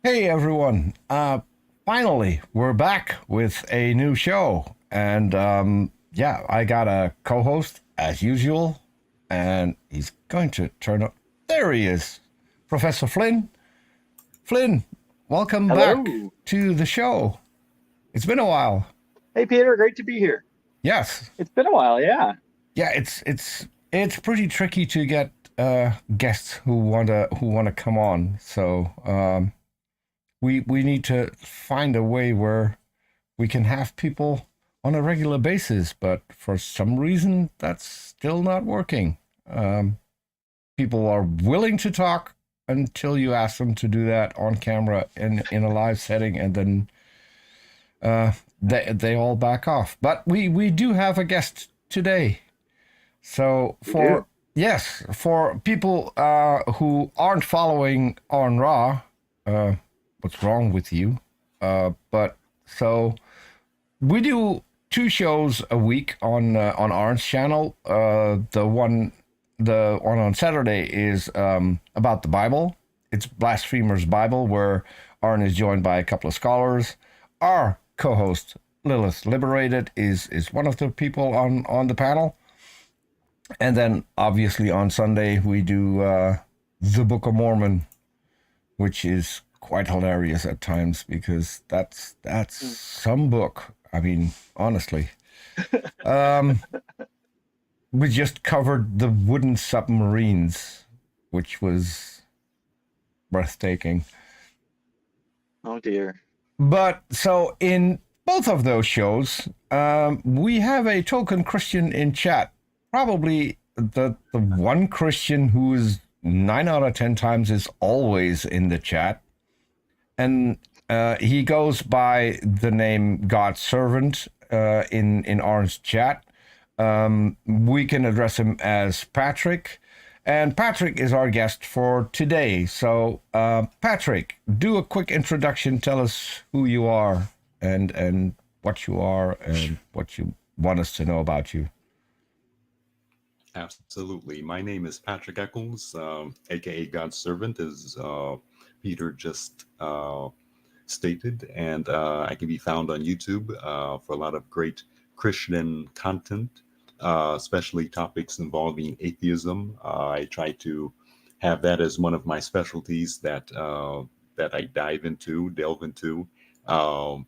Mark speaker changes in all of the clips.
Speaker 1: Hey everyone. Finally, we're back with a new show. And yeah, I got a co host as usual, and he's going to turn up. There he is, Professor Flynn. Flynn, welcome back
Speaker 2: Hello.
Speaker 1: to the show. It's been a while.
Speaker 2: Hey, Peter. Great to be here.
Speaker 1: Yes.
Speaker 2: It's been a while. Yeah.
Speaker 1: Yeah, it's pretty tricky to get guests who wanna come on. So we need to find a way where we can have people on a regular basis, but for some reason that's still not working. Um, People are willing to talk until you ask them to do that on camera in a live setting, and then uh, they all back off. But we do have a guest today. So
Speaker 2: We do.
Speaker 1: for people who aren't following on Raw, uh, what's wrong with you? But so we do two shows a week on Arn's channel. The one on Saturday is about the Bible. It's Blasphemer's Bible, where Arn is joined by a couple of scholars. Our co-host Lilith Liberated is one of the people on the panel. And then obviously on Sunday we do the Book of Mormon, which is quite hilarious at times because that's some book. I mean, honestly. Um, we just covered the wooden submarines, which was breathtaking.
Speaker 2: Oh dear.
Speaker 1: But so in both of those shows, we have a token Christian in chat. Probably the one Christian who is 9 out of 10 times is always in the chat, and he goes by the name God's Servant in Orange chat. We can address him as Patrick, and Patrick is our guest for today. So, Patrick, do a quick introduction. Tell us who you are and what you are and what you want us to know about you.
Speaker 3: Absolutely. My name is Patrick Eccles, aka God's Servant, as Peter just stated, and I can be found on YouTube for a lot of great Christian content, especially topics involving atheism. I try to have that as one of my specialties that I delve into. Um,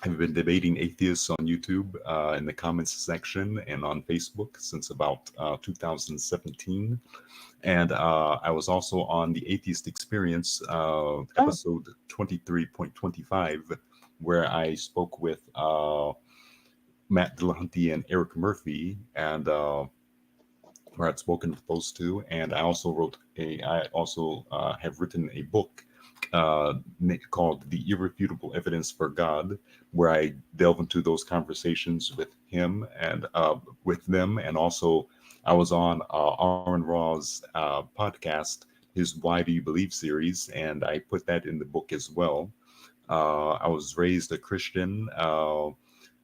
Speaker 3: I've been debating atheists on YouTube in the comments section and on Facebook since about 2017. And I was also on the Atheist Experience
Speaker 2: Oh,
Speaker 3: episode 23.25, where I spoke with Matt Dillahunty and Eric Murphy, and where I'd spoken with those two. And I also have written a book called The Irrefutable Evidence for God, where I delve into those conversations with him and with them. And also, I was on Aaron Raw's podcast, his Why Do You Believe series, and I put that in the book as well. I was raised a Christian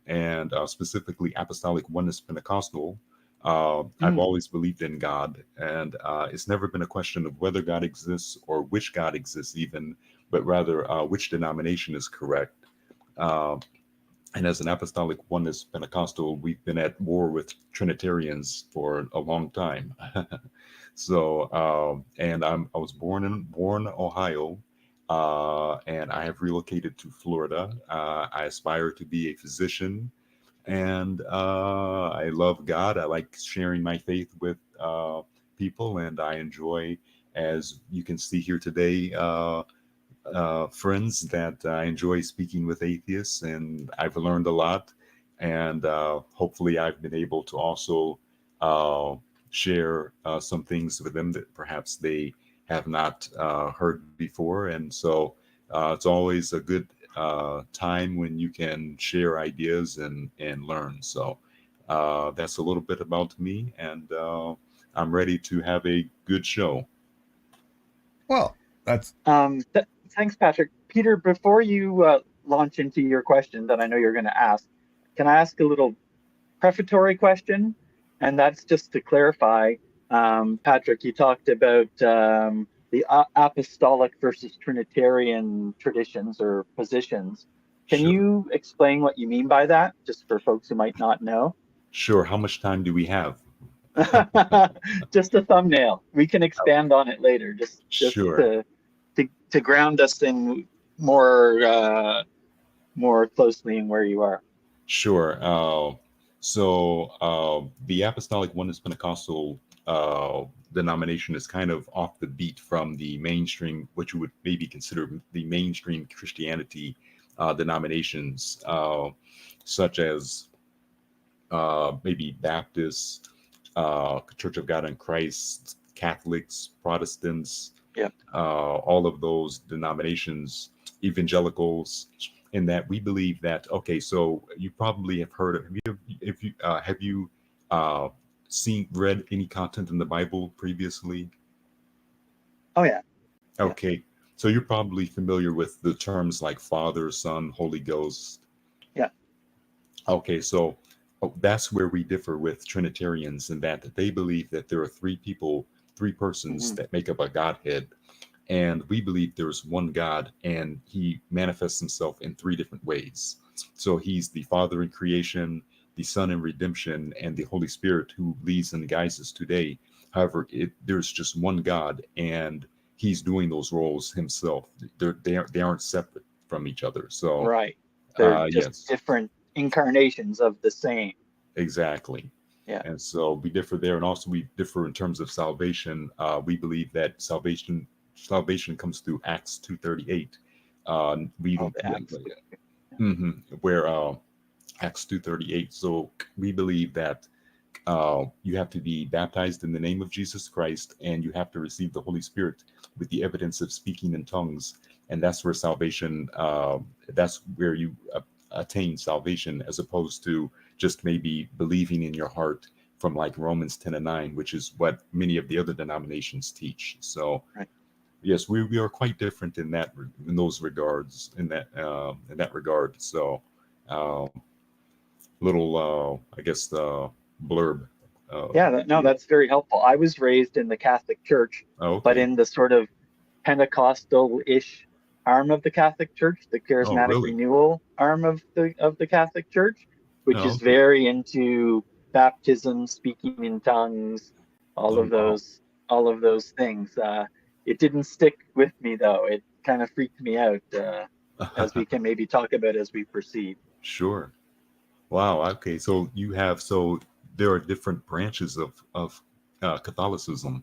Speaker 3: and specifically Apostolic Oneness Pentecostal. I've
Speaker 2: mm,
Speaker 3: always believed in God, and it's never been a question of whether God exists or which God exists, even, but rather which denomination is correct. Uh, and as an Apostolic Oneness Pentecostal, we've been at war with Trinitarians for a long time. So, and I was born Ohio, and I have relocated to Florida. I aspire to be a physician, and I love God. I like sharing my faith with people, and I enjoy, as you can see here today, friends that I enjoy speaking with atheists, and I've learned a lot. And hopefully, I've been able to also uh, share some things with them that perhaps they have not heard before. And so it's always a good time when you can share ideas and learn. So that's a little bit about me, and I'm ready to have a good show.
Speaker 1: Well, that's
Speaker 2: thanks, Patrick. Peter, before you launch into your question that I know you're going to ask, can I ask a little prefatory question? And that's just to clarify. Patrick, you talked about Apostolic versus Trinitarian traditions or positions. Can
Speaker 3: Sure.
Speaker 2: you explain what you mean by that, just for folks who might not know?
Speaker 3: Sure. How much time do we have?
Speaker 2: Just a thumbnail. We can expand on it later. Just
Speaker 3: Sure.
Speaker 2: to ground us in more closely in where you are.
Speaker 3: Sure. The Apostolic Oneness Pentecostal denomination is kind of off the beat from the mainstream, what you would maybe consider the mainstream Christianity denominations, such as maybe Baptists, Church of God in Christ, Catholics, Protestants,
Speaker 2: Yeah.
Speaker 3: all of those denominations, evangelicals, in that we believe that, okay, so you probably have heard of, have you read any content in the Bible previously?
Speaker 2: Oh yeah.
Speaker 3: Okay, so you're probably familiar with the terms like Father, Son, Holy Ghost.
Speaker 2: Yeah.
Speaker 3: Okay, so that's where we differ with Trinitarians, in that they believe that there are three persons
Speaker 2: Mhm.
Speaker 3: that make up a Godhead. And we believe there's one God, and he manifests himself in three different ways. So he's the Father in creation, the Son in redemption, and the Holy Spirit who leads and guides us today. However, there's just one God, and he's doing those roles himself. They aren't separate from each other. So,
Speaker 2: Right. They're just
Speaker 3: yes,
Speaker 2: different incarnations of the same.
Speaker 3: exactly.
Speaker 2: Yeah.
Speaker 3: And so we differ there, and also we differ in terms of salvation. We believe that salvation comes through Acts 2:38. We
Speaker 2: Oh,
Speaker 3: don't,
Speaker 2: the Acts.
Speaker 3: where Acts 2:38. So we believe that you have to be baptized in the name of Jesus Christ, and you have to receive the Holy Spirit with the evidence of speaking in tongues, and that's where salvation. That's where you attain salvation, as opposed to just maybe believing in your heart from like Romans 10:9, which is what many of the other denominations teach. So.
Speaker 2: Right.
Speaker 3: Yes, we are quite different in those regards, in that regard. So, um, little I guess the blurb.
Speaker 2: Yeah, no,
Speaker 3: Yeah.
Speaker 2: that's very helpful. I was raised in the Catholic Church,
Speaker 3: Oh,
Speaker 2: but
Speaker 3: okay.
Speaker 2: in the sort of Pentecostal-ish arm of the Catholic Church, the
Speaker 3: Oh,
Speaker 2: charismatic
Speaker 3: really?
Speaker 2: renewal arm of the Catholic Church, which
Speaker 3: Oh,
Speaker 2: is
Speaker 3: okay.
Speaker 2: very into baptism, speaking in tongues, all
Speaker 3: Oh,
Speaker 2: of
Speaker 3: wow.
Speaker 2: those things. It didn't stick with me though. It kind of freaked me out, as we can maybe talk about as we proceed.
Speaker 3: Sure. Wow. Okay. So there are different branches of Catholicism.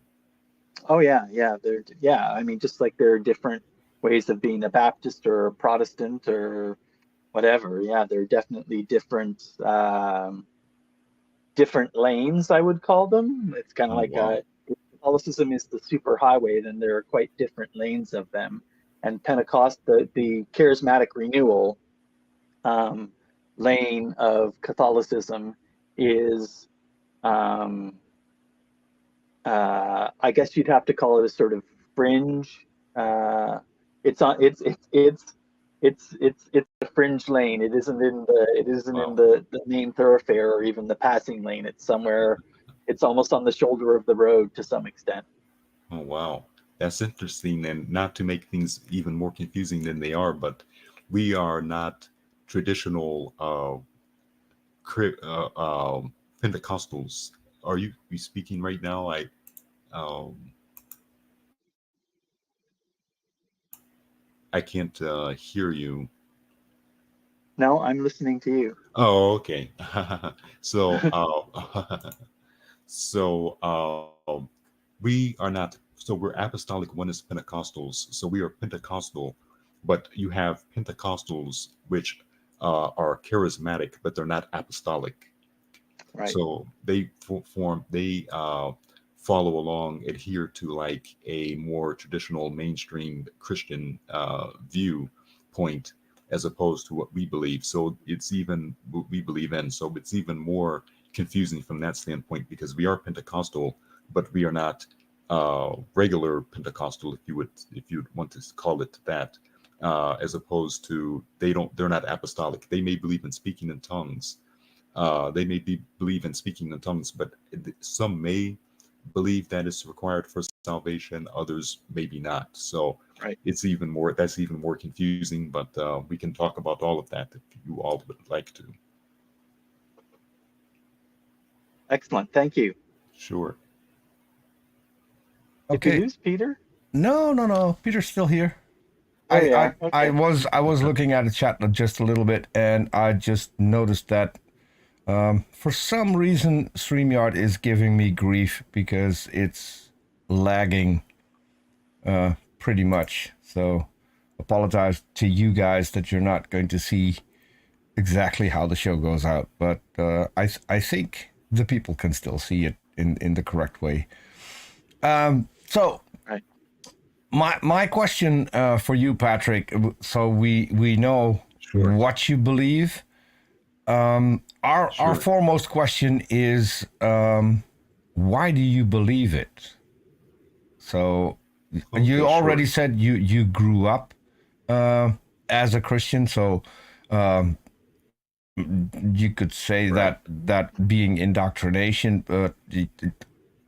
Speaker 2: Oh yeah. I mean, just like there are different ways of being a Baptist or a Protestant or whatever. Yeah, there are definitely different lanes, I would call them. It's kind of
Speaker 3: Oh,
Speaker 2: like
Speaker 3: wow.
Speaker 2: if Catholicism is the super highway, then there are quite different lanes of them. And Pentecost, the charismatic renewal um, lane of Catholicism is, um, I guess you'd have to call it a sort of fringe. Uh, it's on it's a fringe lane. It isn't in
Speaker 3: Wow.
Speaker 2: the main thoroughfare or even the passing lane. It's somewhere. It's almost on the shoulder of the road to some extent.
Speaker 3: Oh, wow. That's interesting. And not to make things even more confusing than they are, but we are not traditional Pentecostals. Are you speaking right now? Um, I can't hear you.
Speaker 2: No, I'm listening to you.
Speaker 3: Oh, okay. So, so we are not. So we're Apostolic Oneness Pentecostals. So we are Pentecostal, but you have Pentecostals which are charismatic, but they're not apostolic.
Speaker 2: Right.
Speaker 3: So they follow along, adhere to like a more traditional mainstream Christian viewpoint, as opposed to what we believe. So it's even what we believe in. So it's even more confusing from that standpoint, because we are Pentecostal, but we are not regular Pentecostal, if you would want to call it that. As opposed to, they're not apostolic. They may believe in speaking in tongues, believe in speaking in tongues, but some may believe that it's required for salvation, others maybe not. So
Speaker 2: Right.
Speaker 3: that's even more confusing, but we can talk about all of that if you all would like to.
Speaker 2: Excellent. Thank you.
Speaker 3: Sure.
Speaker 2: Did we
Speaker 1: Okay.
Speaker 2: lose Peter?
Speaker 1: No. Peter's still here.
Speaker 2: There
Speaker 1: I,
Speaker 2: you are.
Speaker 1: I, I
Speaker 2: Okay.
Speaker 1: was looking at the chat just a little bit, and I just noticed that for some reason StreamYard is giving me grief because it's lagging pretty much. So apologize to you guys that you're not going to see exactly how the show goes out, but I think the people can still see it in the correct way. So
Speaker 2: Right.
Speaker 1: my question for you, Patrick. So we know
Speaker 3: Sure.
Speaker 1: what you believe. Our
Speaker 3: Sure.
Speaker 1: foremost question is why do you believe it? So you
Speaker 3: Okay,
Speaker 1: already
Speaker 3: sure.
Speaker 1: said you grew up as a Christian, so you could say
Speaker 3: Right.
Speaker 1: that being indoctrination, but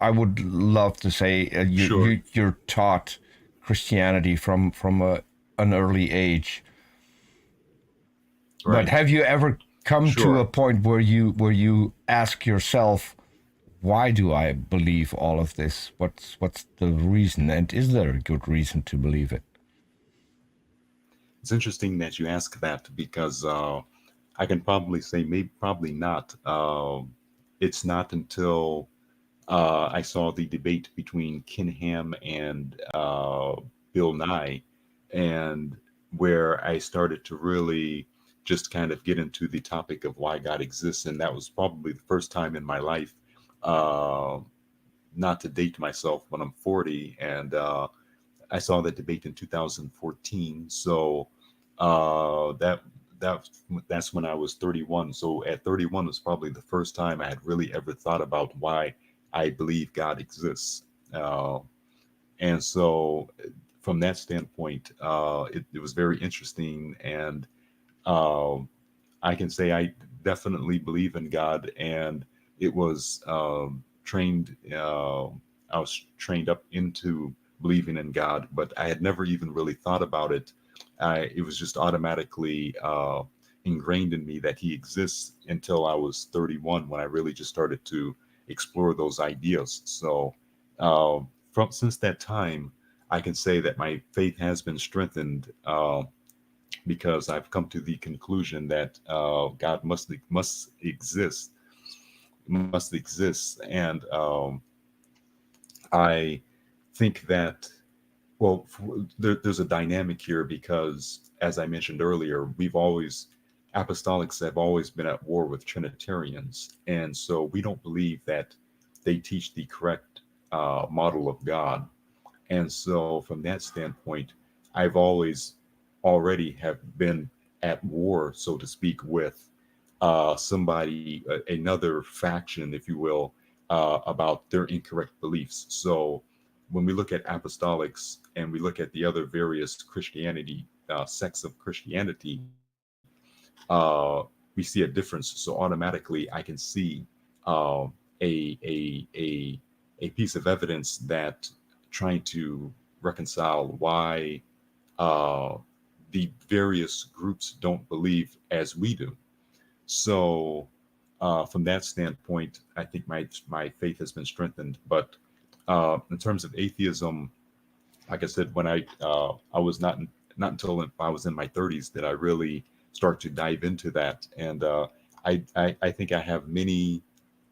Speaker 1: I would love to say
Speaker 3: Sure.
Speaker 1: you're taught Christianity from an early age. But
Speaker 3: Right.
Speaker 1: have you ever come to a
Speaker 3: Sure.
Speaker 1: point where you ask yourself, why do I believe all of this? What's the reason, and is there a good reason to believe it?
Speaker 3: It's interesting that you ask that because I can probably say maybe probably not. It's not until I saw the debate between Ken Ham and Bill Nye, and where I started to really just kind of get into the topic of why God exists. And that was probably the first time in my life, uh, not to date myself, when I'm 40. And I saw that debate in 2014. So that that that's when I was 31. So at 31 was probably the first time I had really ever thought about why I believe God exists. And so from that standpoint, it was very interesting. And um, I can say I definitely believe in God. And it was trained, I was trained up into believing in God, but I had never even really thought about it. It was just automatically ingrained in me that he exists until I was 31, when I really just started to explore those ideas. So from since that time, I can say that my faith has been strengthened, because I've come to the conclusion that God must exist. And I think that, well, there's a dynamic here because, as I mentioned earlier, apostolics have always been at war with Trinitarians. And so we don't believe that they teach the correct model of God. And so from that standpoint, I've always already have been at war, so to speak, with another faction, if you will, about their incorrect beliefs. So when we look at apostolics and we look at the other various Christianity, sects of Christianity, we see a difference. So automatically, I can see uh, a piece of evidence that trying to reconcile why uh, the various groups don't believe as we do. So from that standpoint, I think my faith has been strengthened. But in terms of atheism, like I said, when I was not until I was in my 30s that I really start to dive into that. And I think I have many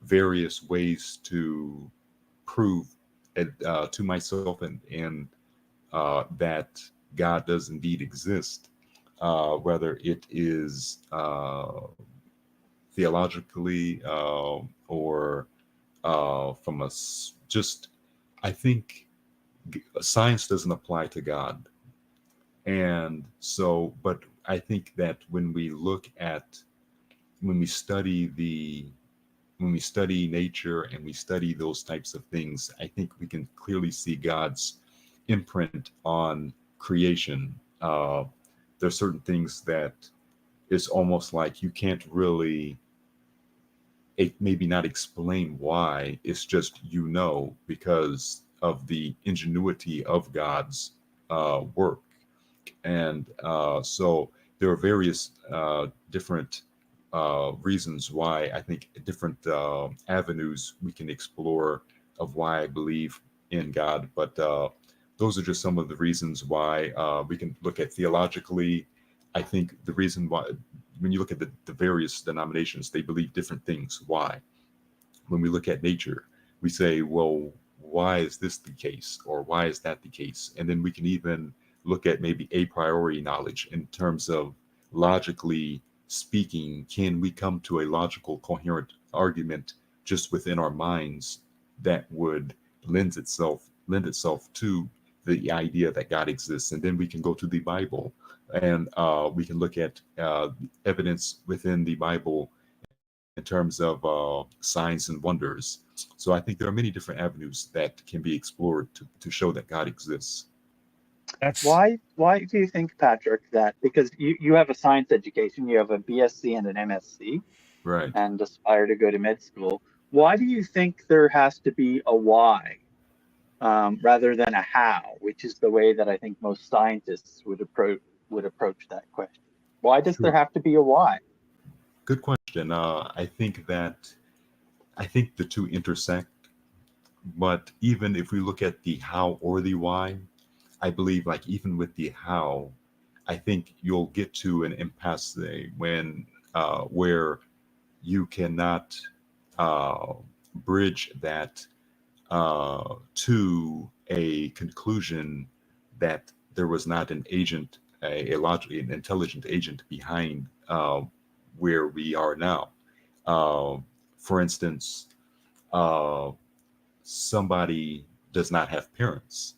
Speaker 3: various ways to prove it, to myself and that God does indeed exist, whether it is theologically or from just, I think science doesn't apply to God. And so, but I think that when we study when we study nature and we study those types of things, I think we can clearly see God's imprint on creation. There are certain things that it's almost like you can't really, maybe not explain why. It's just, because of the ingenuity of God's work. And so there are various different reasons why I think different avenues we can explore of why I believe in God. But those are just some of the reasons why we can look at theologically. I think the reason why, when you look at the various denominations, they believe different things. Why? When we look at nature, we say, well, why is this the case? Or why is that the case? And then we can even look at maybe a priori knowledge in terms of logically speaking, can we come to a logical, coherent argument just within our minds that would lend itself to the idea that God exists? And then we can go to the Bible, and we can look at evidence within the Bible in terms of signs and wonders. So I think there are many different avenues that can be explored to show that God exists.
Speaker 1: That's
Speaker 2: Why do you think, Patrick, that because you have a science education, you have a BSc and an MSc,
Speaker 3: Right.
Speaker 2: and aspire to go to med school, why do you think there has to be a why rather than a how, which is the way that I think most scientists would approach that question? Why does there have to be a why?
Speaker 3: Good question. I think the two intersect, but even if we look at the how or the why, I believe like even with the how, I think you'll get to an impasse when where you cannot bridge that to a conclusion that there was not an agent, an intelligent agent behind where we are now. For instance, somebody does not have parents.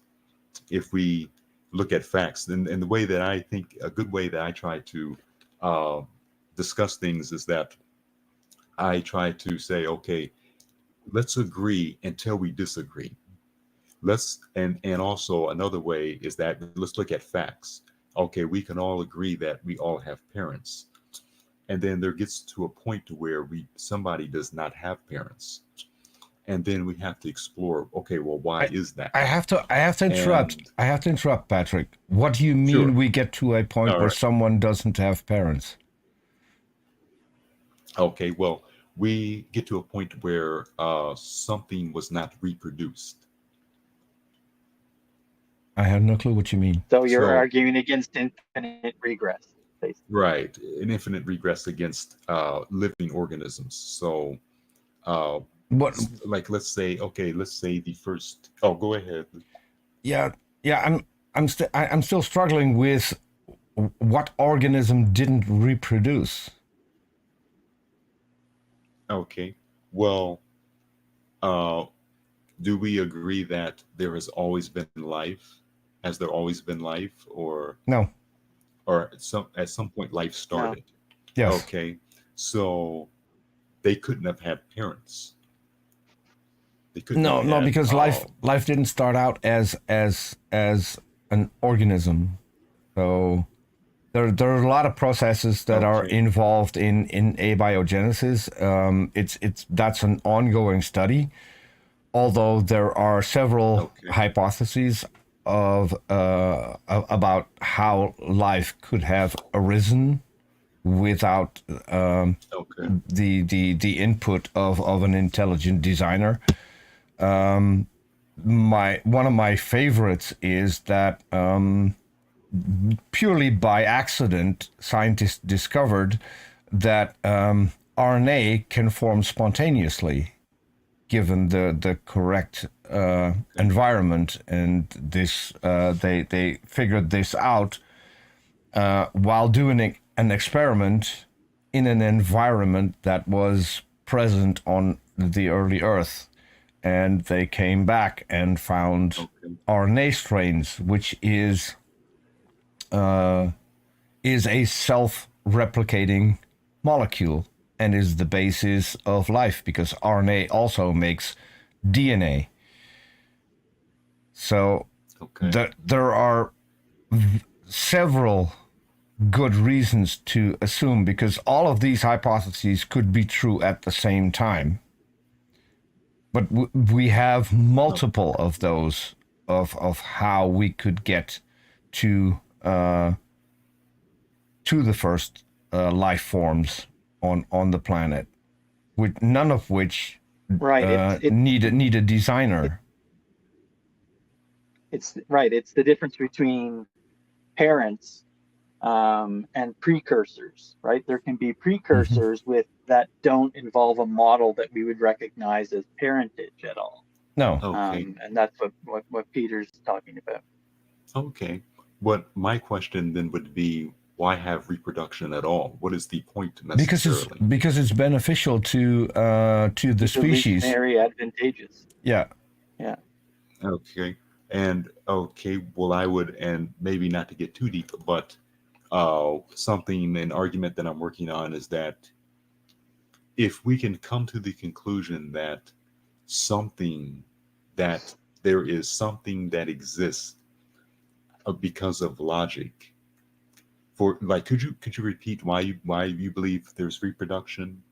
Speaker 3: If we look at facts, and the way that I think, a good way that I try to discuss things is that I try to say, okay, let's agree until we disagree. And also another way is that let's look at facts. Okay, we can all agree that we all have parents. And then there gets to a point to where somebody does not have parents. And then we have to explore, okay, well, why is that?
Speaker 1: I have to interrupt. I have to interrupt, Patrick. What do you mean
Speaker 3: Sure.
Speaker 1: we get to a point where someone doesn't have parents?
Speaker 3: Okay, well, we get to a point where something was not reproduced.
Speaker 1: I have no clue what you mean.
Speaker 2: So you're arguing against infinite regress, basically.
Speaker 3: Right, an infinite regress against living organisms. So
Speaker 1: What?
Speaker 3: Like, let's say the first. Oh, go ahead.
Speaker 1: Yeah. I'm still struggling with what organism didn't reproduce.
Speaker 3: Okay. Well, do we agree that there has always been life? Has there always been life, or
Speaker 1: No.
Speaker 3: Or at some point life started?
Speaker 1: No. Yes.
Speaker 3: Okay. So they couldn't have had parents.
Speaker 1: No, because life didn't start out as an organism. So there are a lot of processes that are involved in abiogenesis. That's an ongoing study, although there are several hypotheses of about how life could have arisen without the input of an intelligent designer. One of my favorites is that purely by accident, scientists discovered that RNA can form spontaneously given the correct environment, and this they figured this out while doing an experiment in an environment that was present on the early Earth. And they came back and found RNA strains, which is a self-replicating molecule and is the basis of life, because RNA also makes DNA. So there are several good reasons to assume, because all of these hypotheses could be true at the same time. but we have multiple of those of how we could get to the first life forms on the planet, with none of which
Speaker 2: Right.
Speaker 1: need a designer.
Speaker 2: It's right. It's the difference between parents and precursors, right? There can be precursors with that don't involve a model that we would recognize as parentage at all.
Speaker 1: No.
Speaker 3: Okay.
Speaker 2: And that's what Peter's talking about.
Speaker 3: Okay. What my question then would be, why have reproduction at all? What is the point necessarily?
Speaker 1: Because it's beneficial to the species.
Speaker 2: Evolutionary advantageous.
Speaker 1: Yeah.
Speaker 2: Yeah.
Speaker 3: Okay. And okay, well, I would, and maybe not to get too deep, but an argument that I'm working on is that if we can come to the conclusion that there is something that exists because of logic, for like, could you repeat why you believe there's reproduction?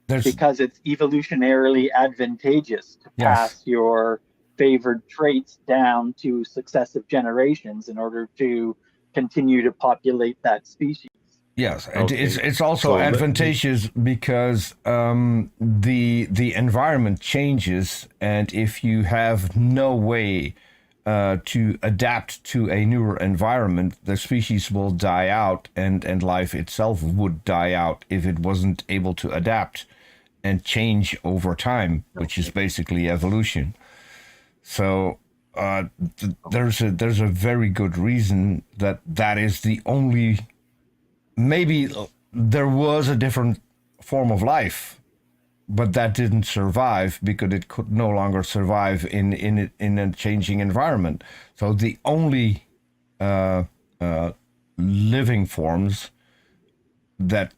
Speaker 2: Because it's evolutionarily advantageous to pass your favored traits down to successive generations in order to continue to populate that species.
Speaker 1: Yes,
Speaker 3: Okay.
Speaker 1: it's also advantageous because the environment changes, and if you have no way to adapt to a newer environment, the species will die out, and life itself would die out if it wasn't able to adapt and change over time, which is basically evolution. So there's a very good reason that is the only. Maybe there was a different form of life, but that didn't survive because it could no longer survive in a changing environment. So the only living forms that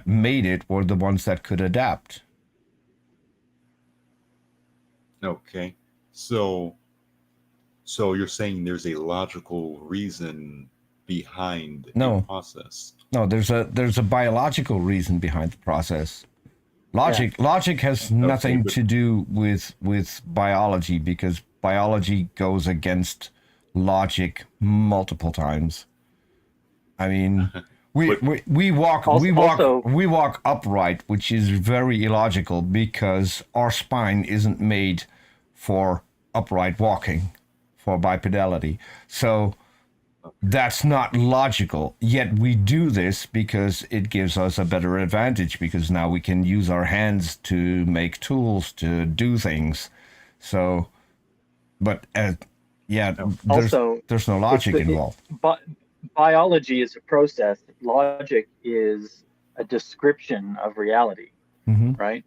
Speaker 1: made it were the ones that could adapt.
Speaker 3: Okay, so you're saying there's a logical reason behind the process?
Speaker 1: No, there's a biological reason behind the process. Logic has nothing to do with biology, because biology goes against logic multiple times. I mean, we walk upright, which is very illogical because our spine isn't made for upright walking, for bipedality. So that's not logical, yet we do this because it gives us a better advantage, because now we can use our hands to make tools, to do things. So, but there's no logic involved.
Speaker 2: But biology is a process. Logic is a description of reality, right?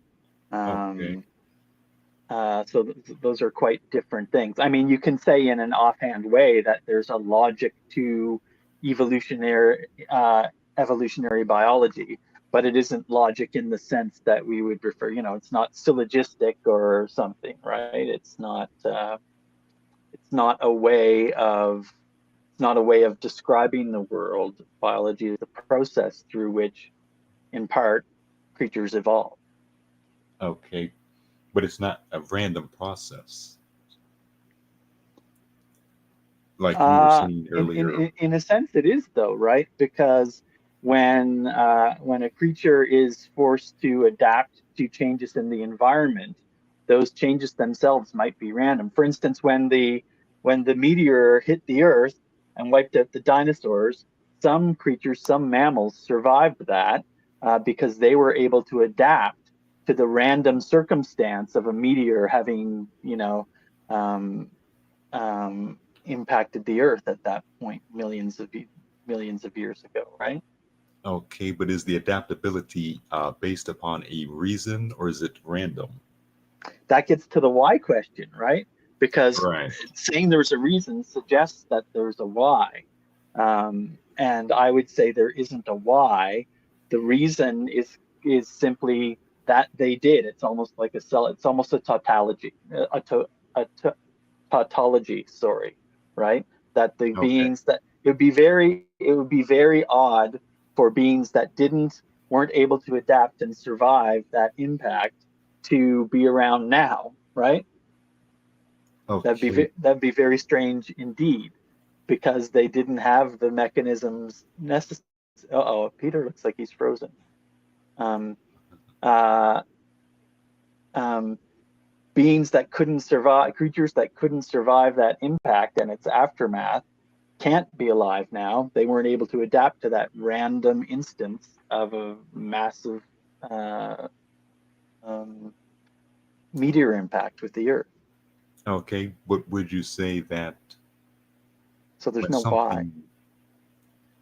Speaker 2: So those are quite different things. I mean, you can say in an offhand way that there's a logic to evolutionary biology, but it isn't logic in the sense that we would refer. It's not syllogistic or something, right? It's not a way of describing the world. Biology is the process through which, in part, creatures evolve.
Speaker 3: Okay. But it's not a random process, like you were saying earlier.
Speaker 2: In a sense, it is, though, right? Because when a creature is forced to adapt to changes in the environment, those changes themselves might be random. For instance, when the meteor hit the Earth and wiped out the dinosaurs, some creatures, some mammals survived that because they were able to adapt to the random circumstance of a meteor having, impacted the Earth at that point millions of years ago, right?
Speaker 3: Okay, but is the adaptability based upon a reason, or is it random?
Speaker 2: That gets to the why question, right? Because saying there's a reason suggests that there's a why. And I would say there isn't a why. The reason is simply that they did. It's almost like it's almost a tautology, sorry, right? That the beings that it would be very odd for beings that weren't able to adapt and survive that impact to be around now, right?
Speaker 3: Okay.
Speaker 2: That'd be very strange indeed, because they didn't have the mechanisms necessary. Peter looks like he's frozen. Um, uh, um, Beings that couldn't survive, creatures that couldn't survive that impact and its aftermath, can't be alive now. They weren't able to adapt to that random instance of a massive meteor impact with the Earth.
Speaker 3: Okay. But would you say that
Speaker 2: So there's
Speaker 3: when
Speaker 2: no why.
Speaker 3: something?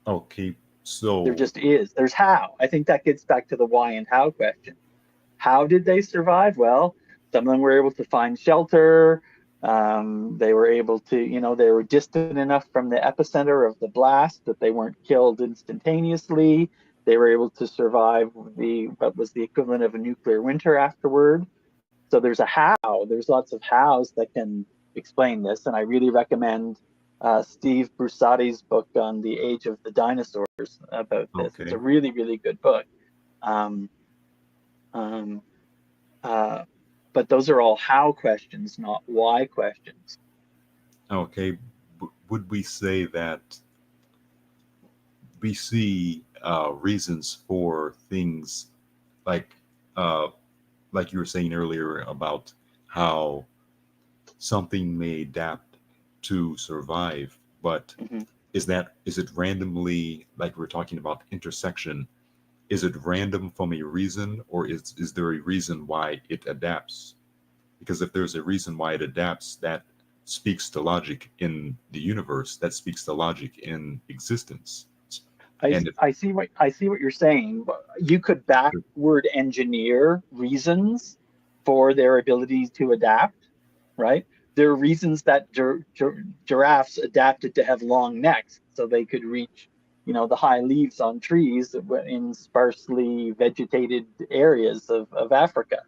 Speaker 3: Okay.
Speaker 2: There
Speaker 3: So
Speaker 2: just is. There's how. I think that gets back to the why and how question. How did they survive? Well, some of them were able to find shelter. They were able to, they were distant enough from the epicenter of the blast that they weren't killed instantaneously. They were able to survive what was the equivalent of a nuclear winter afterward. So there's a how. There's lots of hows that can explain this, and I really recommend Steve Brusati's book on the age of the dinosaurs about this. It's a
Speaker 3: okay.
Speaker 2: really, really good book. Um, um, uh, but those are all how questions, not why questions.
Speaker 3: Okay. Would we say that we see reasons for things like uh, like you were saying earlier about how something may adapt to survive, but
Speaker 2: Mhm.
Speaker 3: is it randomly, like we're talking about intersection, is it random from a reason, or is there a reason why it adapts? Because if there's a reason why it adapts, that speaks to logic in the universe, that speaks to logic in existence. And if
Speaker 2: I see what you're saying. You could backward engineer reasons for their ability to adapt, right? There are reasons that giraffes adapted to have long necks so they could reach, the high leaves on trees in sparsely vegetated areas of Africa.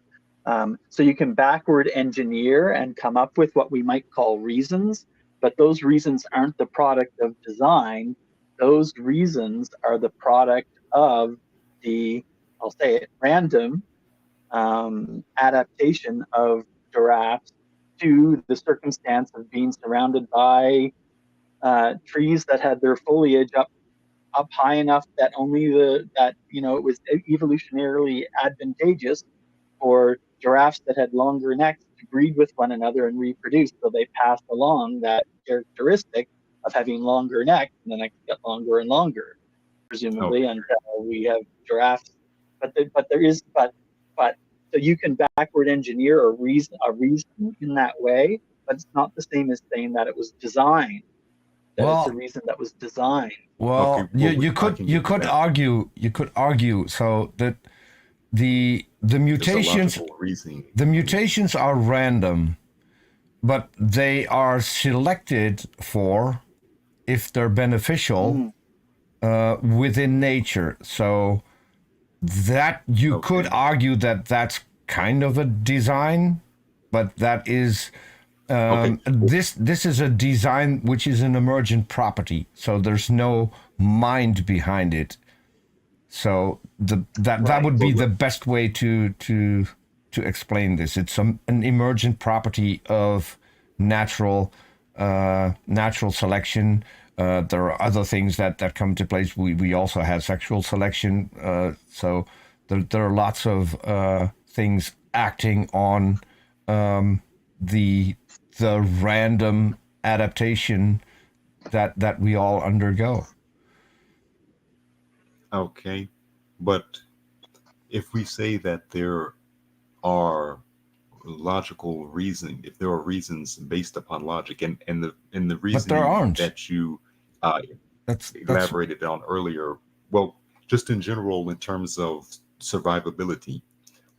Speaker 2: So you can backward engineer and come up with what we might call reasons, but those reasons aren't the product of design. Those reasons are the product of I'll say it, random adaptation of giraffes to the circumstance of being surrounded by trees that had their foliage up high enough that it was evolutionarily advantageous for giraffes that had longer necks to breed with one another and reproduce. So they passed along that characteristic of having longer necks, and the necks get longer and longer, presumably
Speaker 3: okay,
Speaker 2: until we have giraffes. But so you can backward engineer a reason in that way, but it's not the same as saying that it was designed. That it's a
Speaker 1: Well,
Speaker 2: reason that was designed.
Speaker 3: okay,
Speaker 1: well, you
Speaker 3: well,
Speaker 1: you
Speaker 3: I
Speaker 1: could
Speaker 3: can
Speaker 1: you
Speaker 3: get to
Speaker 1: could
Speaker 3: that.
Speaker 1: argue so that the
Speaker 3: There's a
Speaker 1: mutations
Speaker 3: logical reasoning.
Speaker 1: are random, but they are selected for if they're beneficial
Speaker 2: Mm,
Speaker 1: within nature. So that you could
Speaker 3: Okay,
Speaker 1: argue that that's kind of a design, but that is
Speaker 3: okay,
Speaker 1: this is a design which is an emergent property. So there's no mind behind it. So that
Speaker 2: right.
Speaker 1: would be
Speaker 3: well,
Speaker 1: the best way to explain this. It's an emergent property of natural selection. There are other things that come into place. We also have sexual selection. So there are lots of things acting on the random adaptation that we all undergo.
Speaker 3: okay, but if we say that there are logical reason, if there are reasons based upon logic, and the
Speaker 1: But there
Speaker 3: reasoning
Speaker 1: aren't.
Speaker 3: that you uh,
Speaker 1: That's
Speaker 3: elaborated on earlier, well, just in general, in terms of survivability,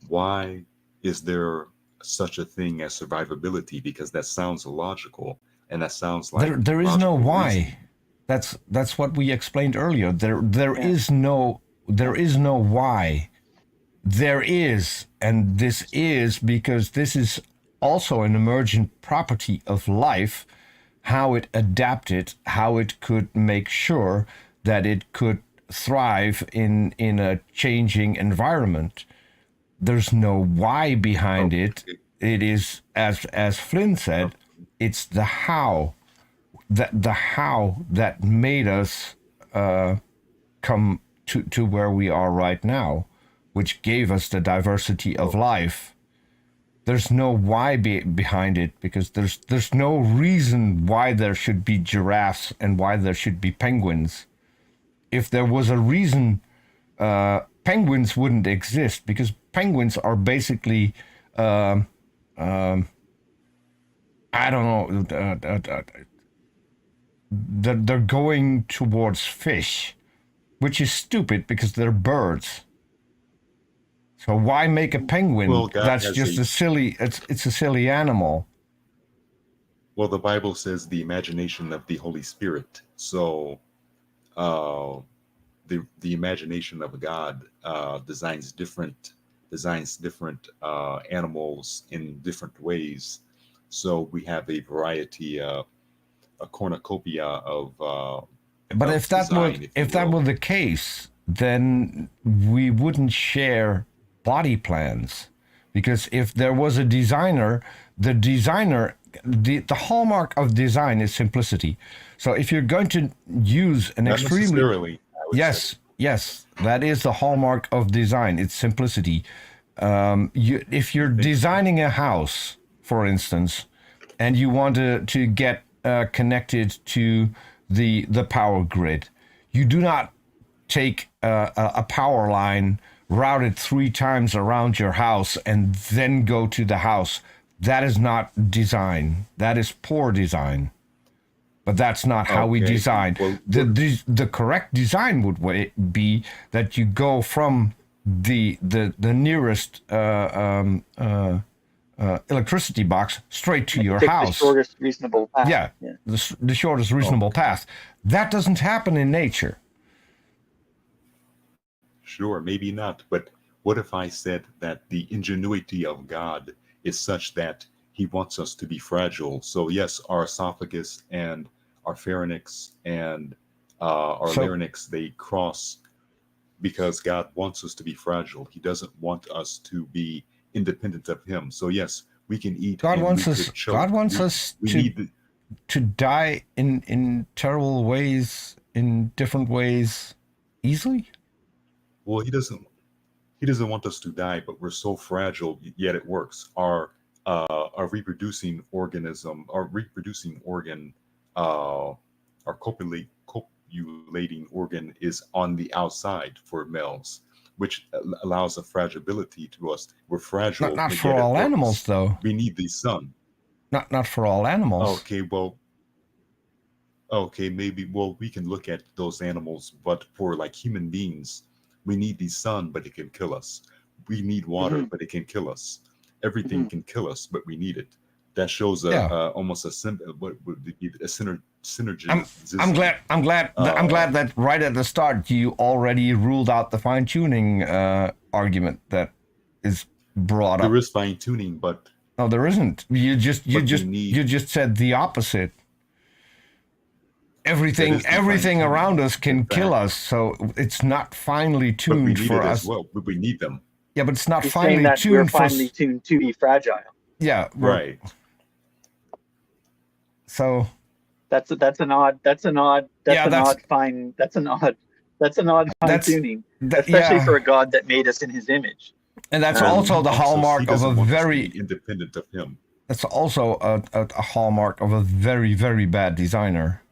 Speaker 3: why is there such a thing as survivability? Because that sounds logical, and that sounds like
Speaker 1: there is no
Speaker 3: logical
Speaker 1: why.
Speaker 3: reasoning.
Speaker 1: That's what we explained earlier.
Speaker 2: Yeah.
Speaker 1: There is no why. There is, and this is because this is also an emergent property of life, how it adapted, how it could make sure that it could thrive in a changing environment. There's no why behind it.
Speaker 3: Okay.
Speaker 1: It is, as Flynn said, it's the how that made us come to where we are right now, which gave us the diversity of life. There's no why behind it, because there's no reason why there should be giraffes and why there should be penguins. If there was a reason, penguins wouldn't exist, because penguins are basically, I don't know, they're going towards fish, which is stupid because they're birds. So why make a penguin?
Speaker 3: Well, God
Speaker 1: That's
Speaker 3: has
Speaker 1: just
Speaker 3: a-
Speaker 1: a silly. It's a silly animal.
Speaker 3: Well, the Bible says the imagination of the Holy Spirit. So, the imagination of God designs different animals in different ways. So we have a variety, a cornucopia of.
Speaker 1: But
Speaker 3: of
Speaker 1: if that
Speaker 3: design,
Speaker 1: were
Speaker 3: if you will.
Speaker 1: were the case, then we wouldn't share body plans, because if there was a designer, the hallmark of design is simplicity. So if you're going to use an
Speaker 3: Not
Speaker 1: extremely
Speaker 3: necessarily, I would say.
Speaker 1: yes, that is the hallmark of design. It's simplicity. If you're designing a house, for instance, and you want to get connected to the power grid, you do not take a power line, route it 3 times around your house, and then go to the house. That is not design. That is poor design. But that's not how we
Speaker 3: Okay.
Speaker 1: design.
Speaker 3: Well,
Speaker 1: The correct design would be that you go from the nearest electricity box straight to your
Speaker 2: Take
Speaker 1: house.
Speaker 2: the shortest reasonable path.
Speaker 1: Yeah, the shortest reasonable path. That doesn't happen in nature.
Speaker 3: Sure, maybe not. But what if I said that the ingenuity of God is such that he wants us to be fragile? So yes, our esophagus and our pharynx and our
Speaker 1: So-
Speaker 3: larynx, they cross because God wants us to be fragile. He doesn't want us to be independent of him. So yes, we can eat.
Speaker 1: God
Speaker 3: and
Speaker 1: wants
Speaker 3: we
Speaker 1: us.
Speaker 3: could choke.
Speaker 1: God wants
Speaker 3: We-
Speaker 1: us
Speaker 3: we
Speaker 1: to
Speaker 3: need the,
Speaker 1: die in terrible ways, in different ways, easily.
Speaker 3: well, he doesn't want us to die, but we're so fragile, yet it works. Our reproducing organism, our reproducing organ, our copulating organ is on the outside for males, which allows a fragility to us. We're fragile.
Speaker 1: Not
Speaker 3: but
Speaker 1: for
Speaker 3: yet it
Speaker 1: all
Speaker 3: works.
Speaker 1: animals, though.
Speaker 3: We need the sun.
Speaker 1: Not for all animals.
Speaker 3: Okay, well, okay, maybe. Well, we can look at those animals, but for like human beings, we need the sun, but it can kill us. We need water,
Speaker 2: Mhm.
Speaker 3: but it can kill us. Everything
Speaker 2: Mhm.
Speaker 3: can kill us, but we need it. That shows
Speaker 1: Yeah.
Speaker 3: almost what would be a synergy.
Speaker 1: I'm glad that right at the start you already ruled out the fine tuning argument that is brought up.
Speaker 3: There is fine tuning, but
Speaker 1: No, there isn't. You
Speaker 3: need-
Speaker 1: just said the opposite. Everything
Speaker 3: That is the fine-tuning,
Speaker 1: around us can
Speaker 3: in
Speaker 1: kill
Speaker 3: fact.
Speaker 1: us, so it's not finely
Speaker 3: but we
Speaker 1: tuned
Speaker 3: need
Speaker 1: for
Speaker 3: it
Speaker 1: us.
Speaker 3: as well. But we need them,
Speaker 1: Yeah, but it's not
Speaker 2: He's saying
Speaker 1: finely
Speaker 2: that we're
Speaker 1: tuned for.
Speaker 2: finely tuned to be fragile.
Speaker 1: Yeah,
Speaker 3: right?
Speaker 1: So
Speaker 2: That's an odd fine
Speaker 1: That's-
Speaker 2: tuning,
Speaker 1: that,
Speaker 2: especially
Speaker 1: yeah,
Speaker 2: for a God that made us in His image.
Speaker 1: and that's
Speaker 2: Um,
Speaker 1: also the
Speaker 3: Also, he
Speaker 1: hallmark of
Speaker 3: doesn't
Speaker 1: a
Speaker 3: want us to
Speaker 1: very.
Speaker 3: be independent of him.
Speaker 1: That's also a hallmark of a very, very bad designer.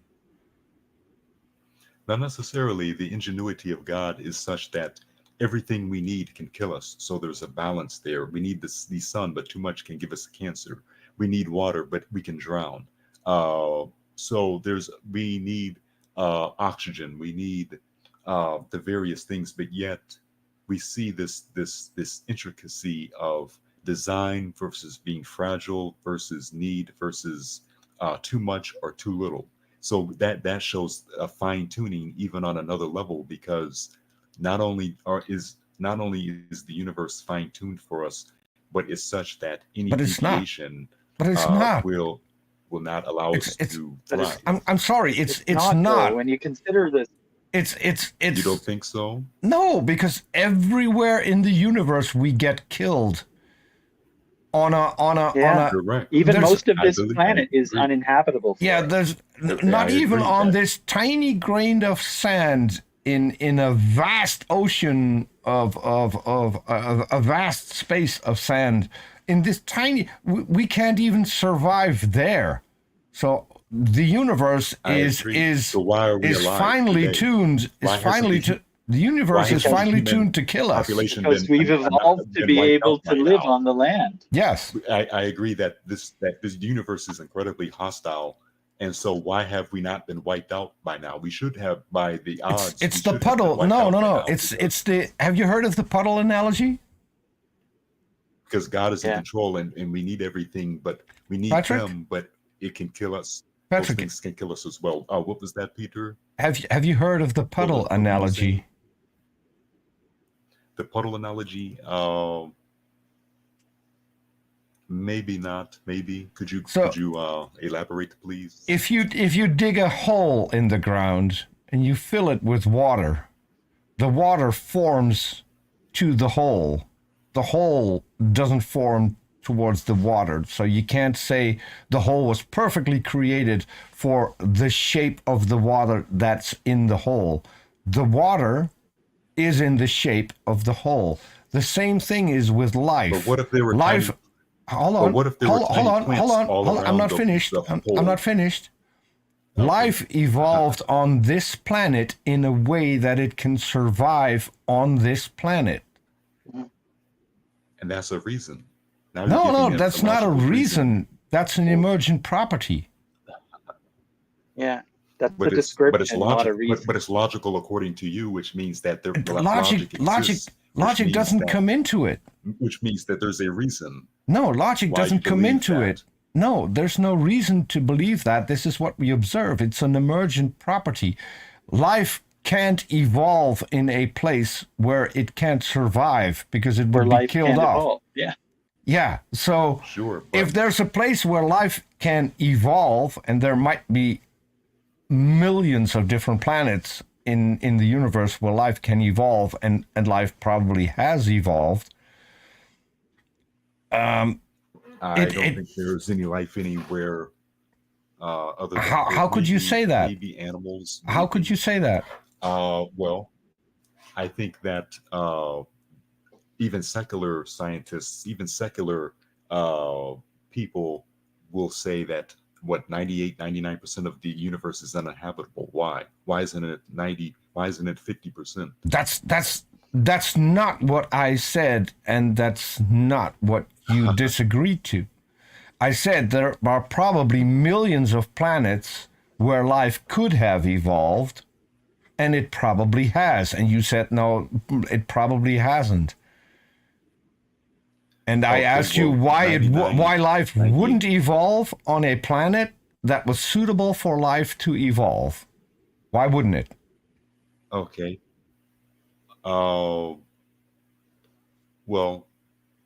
Speaker 3: Not necessarily. The ingenuity of God is such that everything we need can kill us. So there's a balance there. We need the sun, but too much can give us cancer. We need water, but we can drown. So we need oxygen. We need the various things, but yet we see this intricacy of design versus being fragile versus need versus too much or too little. So that shows a fine tuning even on another level, because not only is the universe fine tuned for us, but it's such that any
Speaker 1: But it's not.
Speaker 3: deviation
Speaker 1: But it's not.
Speaker 3: will not allow us
Speaker 1: It's-
Speaker 3: to
Speaker 2: but it's-
Speaker 3: thrive.
Speaker 1: I'm sorry. It's
Speaker 2: not,
Speaker 1: not.
Speaker 2: though, when you consider this.
Speaker 3: You don't think so?
Speaker 1: No, because everywhere in the universe we get killed on a
Speaker 3: Correct.
Speaker 2: Even
Speaker 1: there's-
Speaker 2: most of
Speaker 3: I
Speaker 2: this
Speaker 3: believe-
Speaker 2: planet
Speaker 3: I
Speaker 2: is
Speaker 3: agree.
Speaker 2: uninhabitable. For
Speaker 1: yeah,
Speaker 2: us.
Speaker 1: there's
Speaker 3: Okay,
Speaker 1: not
Speaker 3: I
Speaker 1: even
Speaker 3: agree
Speaker 1: on
Speaker 3: that-
Speaker 1: this tiny grain of sand in a vast ocean of a vast space of sand. In this tiny, we can't even survive there. So the universe
Speaker 3: I
Speaker 1: is
Speaker 3: agree.
Speaker 1: is
Speaker 3: So why are we
Speaker 1: is
Speaker 3: alive
Speaker 1: finally
Speaker 3: today?
Speaker 1: tuned.
Speaker 3: Why
Speaker 1: Is
Speaker 3: hasn't
Speaker 1: finally
Speaker 3: the hu-
Speaker 1: the universe
Speaker 3: why
Speaker 1: is
Speaker 3: hasn't
Speaker 1: finally
Speaker 3: human
Speaker 1: tuned to kill us.
Speaker 3: population
Speaker 2: Because
Speaker 3: been-
Speaker 2: we've
Speaker 3: been-
Speaker 2: evolved to
Speaker 3: been
Speaker 2: be
Speaker 3: wiped
Speaker 2: able
Speaker 3: out
Speaker 2: to
Speaker 3: by
Speaker 2: live
Speaker 3: now?
Speaker 2: on the land.
Speaker 1: Yes.
Speaker 3: I agree that this universe is incredibly hostile, and so why have we not been wiped out by now? We should have by the odds.
Speaker 1: It's
Speaker 3: we
Speaker 1: the
Speaker 3: should have been
Speaker 1: puddle.
Speaker 3: wiped
Speaker 1: No,
Speaker 3: out
Speaker 1: no,
Speaker 3: by
Speaker 1: no.
Speaker 3: now
Speaker 1: It's the. Have you heard of the puddle analogy?
Speaker 3: because God is in
Speaker 2: Yeah.
Speaker 3: control, and we need everything, but we need
Speaker 1: Patrick?
Speaker 3: Him, but it can kill us. Those
Speaker 1: Patrick,
Speaker 3: things can kill us as well. What was that, Peter?
Speaker 1: have you heard of the puddle
Speaker 3: what were you
Speaker 1: analogy?
Speaker 3: saying? The puddle analogy? Maybe not. Maybe could you elaborate, please?
Speaker 1: If you dig a hole in the ground and you fill it with water, the water forms to the hole. The hole doesn't form towards the water. So you can't say the hole was perfectly created for the shape of the water that's in the hole. The water is in the shape of the hole. The same thing is with life.
Speaker 3: But what if there were
Speaker 1: life?
Speaker 3: tiny-
Speaker 1: Hold
Speaker 3: but
Speaker 1: on.
Speaker 3: what if there were
Speaker 1: hold
Speaker 3: tiny
Speaker 1: on.
Speaker 3: plants
Speaker 1: Hold on.
Speaker 3: all
Speaker 1: Hold on. I'm
Speaker 3: around
Speaker 1: not
Speaker 3: the-
Speaker 1: finished.
Speaker 3: the
Speaker 1: I'm
Speaker 3: hole?
Speaker 1: not finished.
Speaker 3: Okay.
Speaker 1: Life evolved on this planet in a way that it can survive on this planet.
Speaker 3: And that's a reason. Now you're
Speaker 1: No,
Speaker 3: giving
Speaker 1: no,
Speaker 3: it
Speaker 1: that's not a
Speaker 3: logical
Speaker 1: reason. That's an emergent property.
Speaker 2: Yeah, that's the
Speaker 3: But it's
Speaker 2: description, not a
Speaker 3: logical.
Speaker 2: reason.
Speaker 3: But it's logical according to you, which means that there
Speaker 1: Logic
Speaker 3: exists, which
Speaker 1: logic
Speaker 3: means
Speaker 1: doesn't
Speaker 3: that-
Speaker 1: come into it.
Speaker 3: Which means that there's a reason.
Speaker 1: No, logic
Speaker 3: Why you
Speaker 1: doesn't come
Speaker 3: believe
Speaker 1: into
Speaker 3: that.
Speaker 1: it. No, there's no reason to believe that. This is what we observe. It's an emergent property. Life can't evolve in a place where it can't survive because it
Speaker 2: where
Speaker 1: would be
Speaker 2: life
Speaker 1: killed
Speaker 2: can
Speaker 1: off.
Speaker 2: evolve. Yeah.
Speaker 1: Yeah, so
Speaker 3: Sure. But
Speaker 1: if there's a place where life can evolve, and there might be millions of different planets in the universe where life can evolve, and life probably has evolved.
Speaker 3: I
Speaker 1: it-
Speaker 3: don't
Speaker 1: it-
Speaker 3: think there's any life anywhere other than
Speaker 1: How could you say that?
Speaker 3: Maybe animals.
Speaker 1: How could you say that?
Speaker 3: Well, I think that even secular scientists, even secular people will say that 99% of the universe is uninhabitable. Why? Why isn't it 90? Why isn't it 50%?
Speaker 1: That's not what I said, and that's not what you disagreed to. I said there are probably millions of planets where life could have evolved, and it probably has. And you said, no, it probably hasn't. And I
Speaker 3: Okay,
Speaker 1: asked you
Speaker 3: well,
Speaker 1: why life
Speaker 3: 98.
Speaker 1: wouldn't evolve on a planet that was suitable for life to evolve. Why wouldn't it?
Speaker 3: Okay. Well,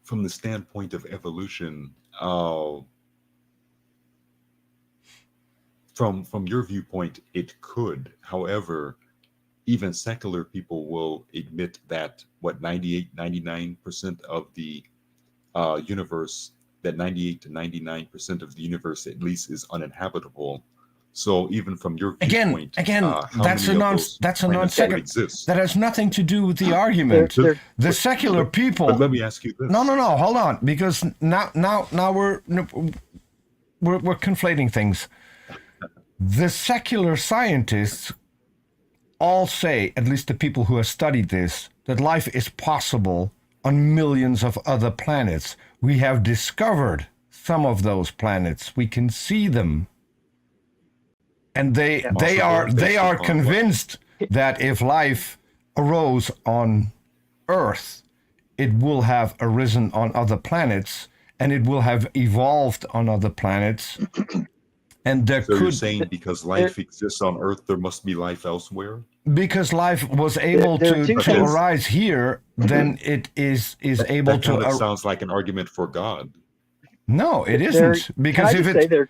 Speaker 3: from the standpoint of evolution, from your viewpoint, it could. However, even secular people will admit that 99% of the universe, that 98 to 99% of the universe at least is uninhabitable. So even from your viewpoint,
Speaker 1: Again,
Speaker 3: how
Speaker 1: that's
Speaker 3: many
Speaker 1: a
Speaker 3: of those
Speaker 1: that's a
Speaker 3: planets
Speaker 1: non
Speaker 3: would
Speaker 1: secular.
Speaker 3: exist?
Speaker 1: That has nothing to do with the argument.
Speaker 2: They're-
Speaker 1: The secular people.
Speaker 3: But let me ask you this.
Speaker 1: No, hold on, because now we're conflating things. The secular scientists all say, at least the people who have studied this, that life is possible on millions of other planets. We have discovered some of those planets. We can see them. And they are convinced that if life arose on Earth, it will have arisen on other planets, and it will have evolved on other planets. And there
Speaker 3: So you're
Speaker 1: could,
Speaker 3: saying because life exists on Earth, there must be life elsewhere?
Speaker 1: because life was able
Speaker 2: There are two
Speaker 1: to
Speaker 2: things.
Speaker 1: arise here, then it is able
Speaker 3: That kind
Speaker 1: to.
Speaker 3: of sounds like an argument for God.
Speaker 1: No, it
Speaker 2: There-
Speaker 1: isn't, because
Speaker 2: Can I
Speaker 1: if
Speaker 2: just say
Speaker 1: it
Speaker 2: there are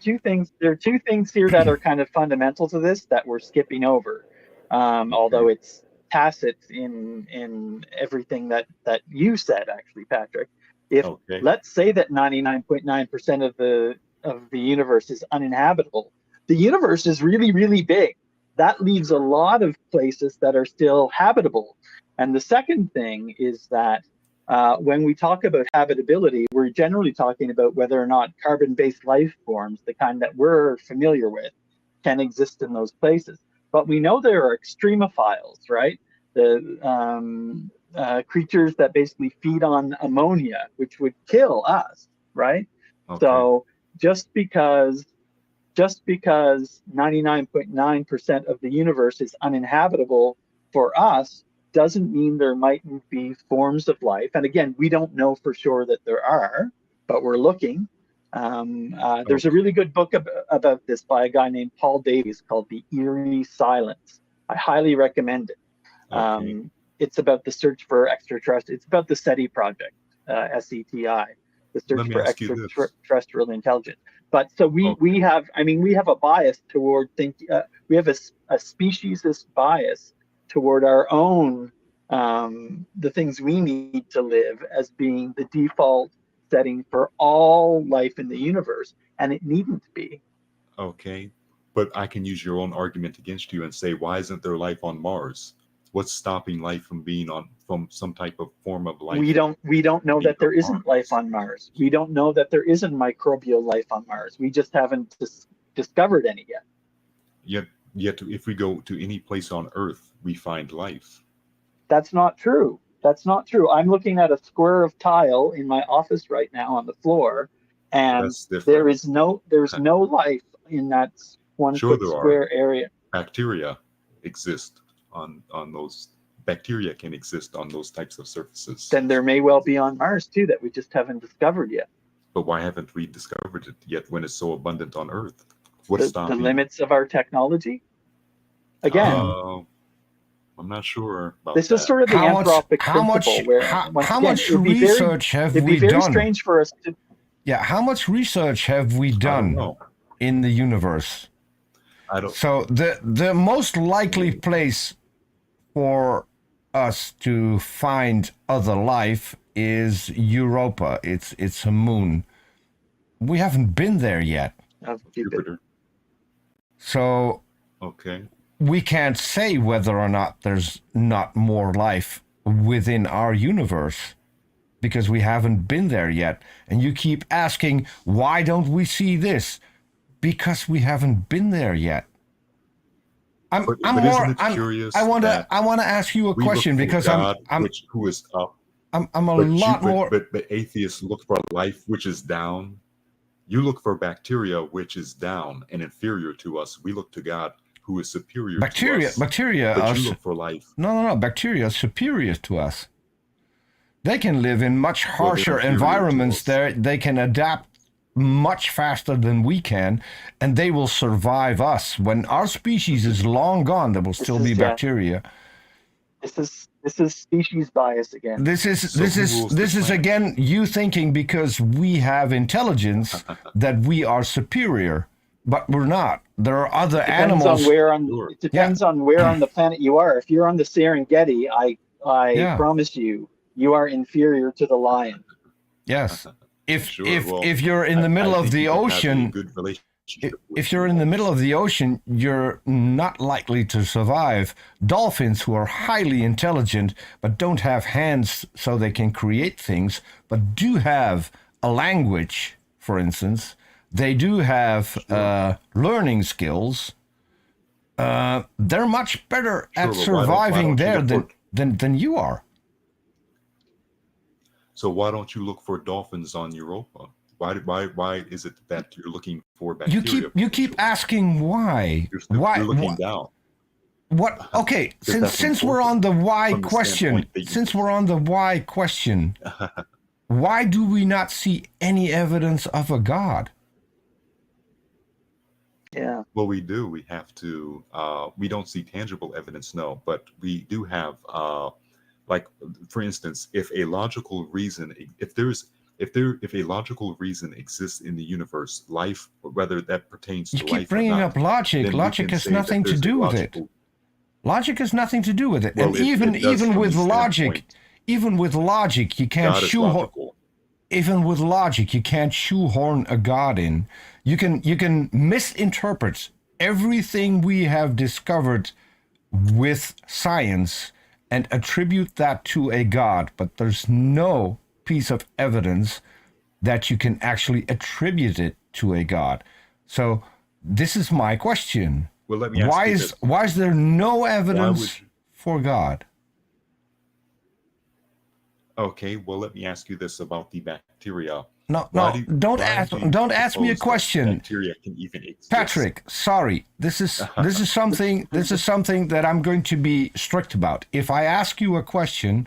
Speaker 2: two things here that are kind of fundamental to this that we're skipping over. although it's tacit in everything that you said, actually, Patrick. If let's say that 99.9% of the universe is uninhabitable, the universe is really, really big. That leaves a lot of places that are still habitable. And the second thing is that when we talk about habitability, we're generally talking about whether or not carbon-based life forms, the kind that we're familiar with, can exist in those places. But we know there are extremophiles, right? The creatures that basically feed on ammonia, which would kill us, right? So just because 99.9% of the universe is uninhabitable for us doesn't mean there mightn't be forms of life. And again, we don't know for sure that there are, but we're looking. There's a really good book about this by a guy named Paul Davies called The Eerie Silence. I highly recommend it. It's about the search for extraterrestrial. It's about the SETI project, SETI, the search for extraterrestrial intelligence. But so we have a bias toward thinking. We have a speciesist bias toward our own the things we need to live as being the default setting for all life in the universe, and it needn't be.
Speaker 3: Okay, but I can use your own argument against you and say, why isn't there life on Mars? What's stopping life from being from some type of form of life?
Speaker 2: We don't know that there isn't life on Mars. We don't know that there isn't microbial life on Mars. We just haven't discovered any yet.
Speaker 3: Yet, if we go to any place on Earth, we find life.
Speaker 2: That's not true. That's not true. I'm looking at a square of tile in my office right now on the floor, and there's no life in that 1 foot square area.
Speaker 3: Bacteria exist on those. Bacteria can exist on those types of surfaces.
Speaker 2: Then there may well be on Mars too that we just haven't discovered yet.
Speaker 3: But why haven't we discovered it yet when it's so abundant on Earth? What's stopping?
Speaker 2: The limits of our technology? Again,
Speaker 3: I'm not sure about
Speaker 2: this is sort of the anthropic principle.
Speaker 1: How much research have we done?
Speaker 2: It'd be very strange for us to.
Speaker 1: Yeah, how much research have we done in the universe? So the most likely place for us to find other life is Europa. It's a moon. We haven't been there yet.
Speaker 3: Jupiter.
Speaker 1: So we can't say whether or not there's not more life within our universe because we haven't been there yet. And you keep asking, why don't we see this? Because we haven't been there yet. I want to ask you a question because
Speaker 3: who is up.
Speaker 1: I'm a lot more.
Speaker 3: But atheists look for life which is down. You look for bacteria which is down and inferior to us. We look to God who is superior to us. Bacteria. But you look for life.
Speaker 1: No. Bacteria are superior to us. They can live in much harsher environments. They can adapt much faster than we can, and they will survive us. When our species is long gone, there will still be bacteria.
Speaker 2: This is species bias again.
Speaker 1: This is again you thinking because we have intelligence that we are superior, but we're not. There are other animals.
Speaker 2: It depends on where on the planet you are. If you're on the Serengeti, I promise you are inferior to the lion.
Speaker 1: Yes. If you're in the middle of the ocean, if you're in the middle of the ocean, you're not likely to survive. Dolphins, who are highly intelligent but don't have hands so they can create things, but do have a language, for instance, they do have learning skills. They're much better at surviving there than you are.
Speaker 3: So why don't you look for dolphins on Europa? Why is it that you're looking for bacteria?
Speaker 1: You keep asking why.
Speaker 3: You're looking down.
Speaker 1: What? Okay, since we're on the why question, why do we not see any evidence of a God?
Speaker 2: Yeah.
Speaker 3: Well, we do. We have to. We don't see tangible evidence, no, but we do have. Like, for instance, if a logical reason exists in the universe, life, whether that pertains to life or not.
Speaker 1: You keep bringing up logic. Logic has nothing to do with it. Logic has nothing to do with it.
Speaker 3: Well,
Speaker 1: And
Speaker 3: it does
Speaker 1: even
Speaker 3: from
Speaker 1: with
Speaker 3: the
Speaker 1: logic, you can't
Speaker 3: God is
Speaker 1: shoehorn.
Speaker 3: logical.
Speaker 1: Even with logic, you can't shoehorn a God in. You can misinterpret everything we have discovered with science and attribute that to a God, but there's no piece of evidence that you can actually attribute it to a God. So this is my question.
Speaker 3: Well, let me ask you this.
Speaker 1: Why is there no evidence
Speaker 3: you-
Speaker 1: for God?
Speaker 3: Okay, well, let me ask you this about the bacteria.
Speaker 1: No,
Speaker 3: Why
Speaker 1: don't
Speaker 3: why
Speaker 1: ask
Speaker 3: do you
Speaker 1: don't ask me a
Speaker 3: suppose that
Speaker 1: question.
Speaker 3: Bacteria can even exist.
Speaker 1: Patrick, sorry. This is something that I'm going to be strict about. If I ask you a question,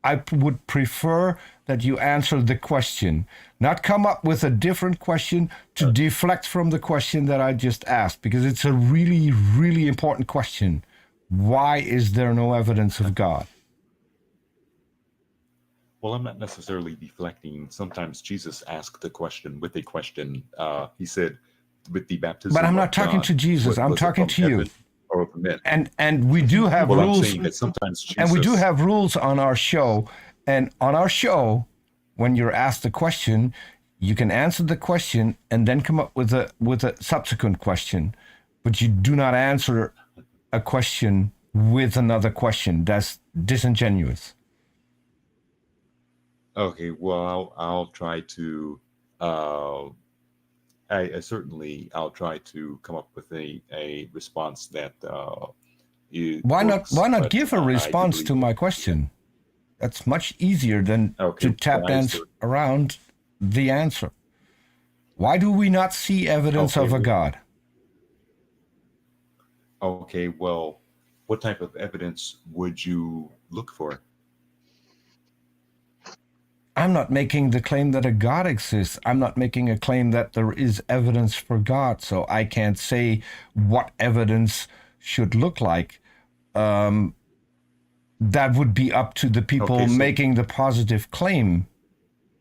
Speaker 1: I would prefer that you answer the question, not come up with a different question to deflect from the question that I just asked, because it's a really, really important question. Why is there no evidence of God?
Speaker 3: Well, I'm not necessarily deflecting. Sometimes Jesus asked the question with a question. He said, with the baptism
Speaker 1: But I'm
Speaker 3: of
Speaker 1: not talking
Speaker 3: John,
Speaker 1: to Jesus. I'm
Speaker 3: was it
Speaker 1: talking
Speaker 3: from
Speaker 1: to you.
Speaker 3: heaven or of men?
Speaker 1: And we do have
Speaker 3: Well, I'm
Speaker 1: rules.
Speaker 3: saying that sometimes Jesus,
Speaker 1: And we do have rules on our show. And on our show, when you're asked a question, you can answer the question and then come up with a subsequent question. But you do not answer a question with another question. That's disingenuous.
Speaker 3: Okay, well, I'll try to. I certainly I'll try to come up with a response that it
Speaker 1: Why
Speaker 3: works,
Speaker 1: not
Speaker 3: but
Speaker 1: give a
Speaker 3: I do
Speaker 1: response
Speaker 3: believe
Speaker 1: to my question? That's much easier than
Speaker 3: Okay,
Speaker 1: to tap
Speaker 3: well,
Speaker 1: dance around the answer. Why do we not see evidence
Speaker 3: Okay,
Speaker 1: of a
Speaker 3: well-
Speaker 1: God?
Speaker 3: Okay, well, what type of evidence would you look for?
Speaker 1: I'm not making the claim that a God exists. I'm not making a claim that there is evidence for God. So I can't say what evidence should look like. That would be up to the people
Speaker 3: Okay, so-
Speaker 1: making the positive claim,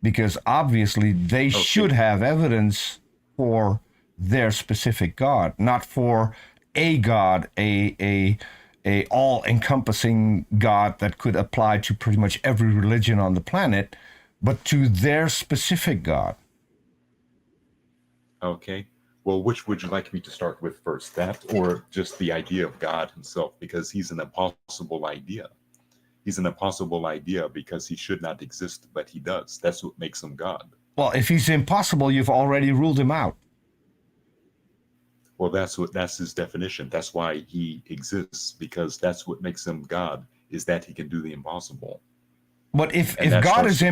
Speaker 1: because obviously they should have evidence for their specific God, not for a God, a all-encompassing God that could apply to pretty much every religion on the planet, but to their specific God.
Speaker 3: Okay, well, which would you like me to start with first, that or just the idea of God himself? Because he's an impossible idea. He's an impossible idea because he should not exist, but he does. That's what makes him God.
Speaker 1: Well, if he's impossible, you've already ruled him out.
Speaker 3: Well, that's his definition. That's why he exists, because that's what makes him God, is that he can do the impossible.
Speaker 1: But if
Speaker 3: And that
Speaker 1: God
Speaker 3: starts
Speaker 1: is
Speaker 3: with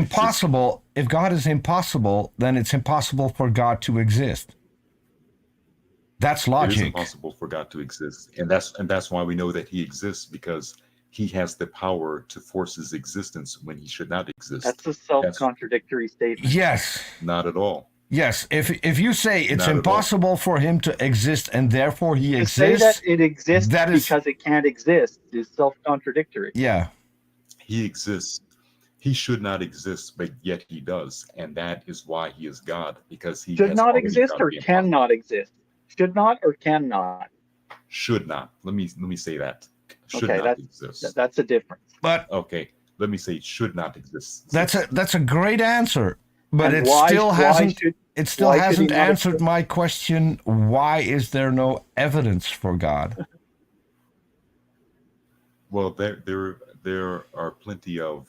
Speaker 1: impossible, then it's impossible for God to exist. That's
Speaker 3: It is
Speaker 1: logic.
Speaker 3: impossible for God to exist, and that's why we know that he exists, because he has the power to force his existence when he should not exist.
Speaker 2: That's a self-contradictory statement.
Speaker 1: Yes.
Speaker 3: Not at all.
Speaker 1: Yes. If you say it's
Speaker 3: Not at all.
Speaker 1: impossible for him to exist and therefore he
Speaker 2: To say
Speaker 1: exists,
Speaker 2: that it exists
Speaker 1: that is-
Speaker 2: because it can't exist is self-contradictory.
Speaker 1: yeah.
Speaker 3: He exists. He should not exist, but yet he does, and that is why he is God, because he
Speaker 2: Should
Speaker 3: has
Speaker 2: not
Speaker 3: already
Speaker 2: exist
Speaker 3: done
Speaker 2: or
Speaker 3: the impossible.
Speaker 2: cannot exist? Should not or cannot?
Speaker 3: Should not. Let me say that. Should
Speaker 2: Okay,
Speaker 3: not exist.
Speaker 2: That's a difference.
Speaker 1: But
Speaker 3: Okay, let me say should not exist.
Speaker 1: that's a great answer. But
Speaker 2: And
Speaker 1: it
Speaker 2: why-
Speaker 1: still
Speaker 2: why
Speaker 1: hasn't
Speaker 2: should-
Speaker 1: it still
Speaker 2: why should he
Speaker 1: hasn't
Speaker 2: not
Speaker 1: answered
Speaker 2: exist?
Speaker 1: my question. Why is there no evidence for God?
Speaker 3: Well, there are plenty of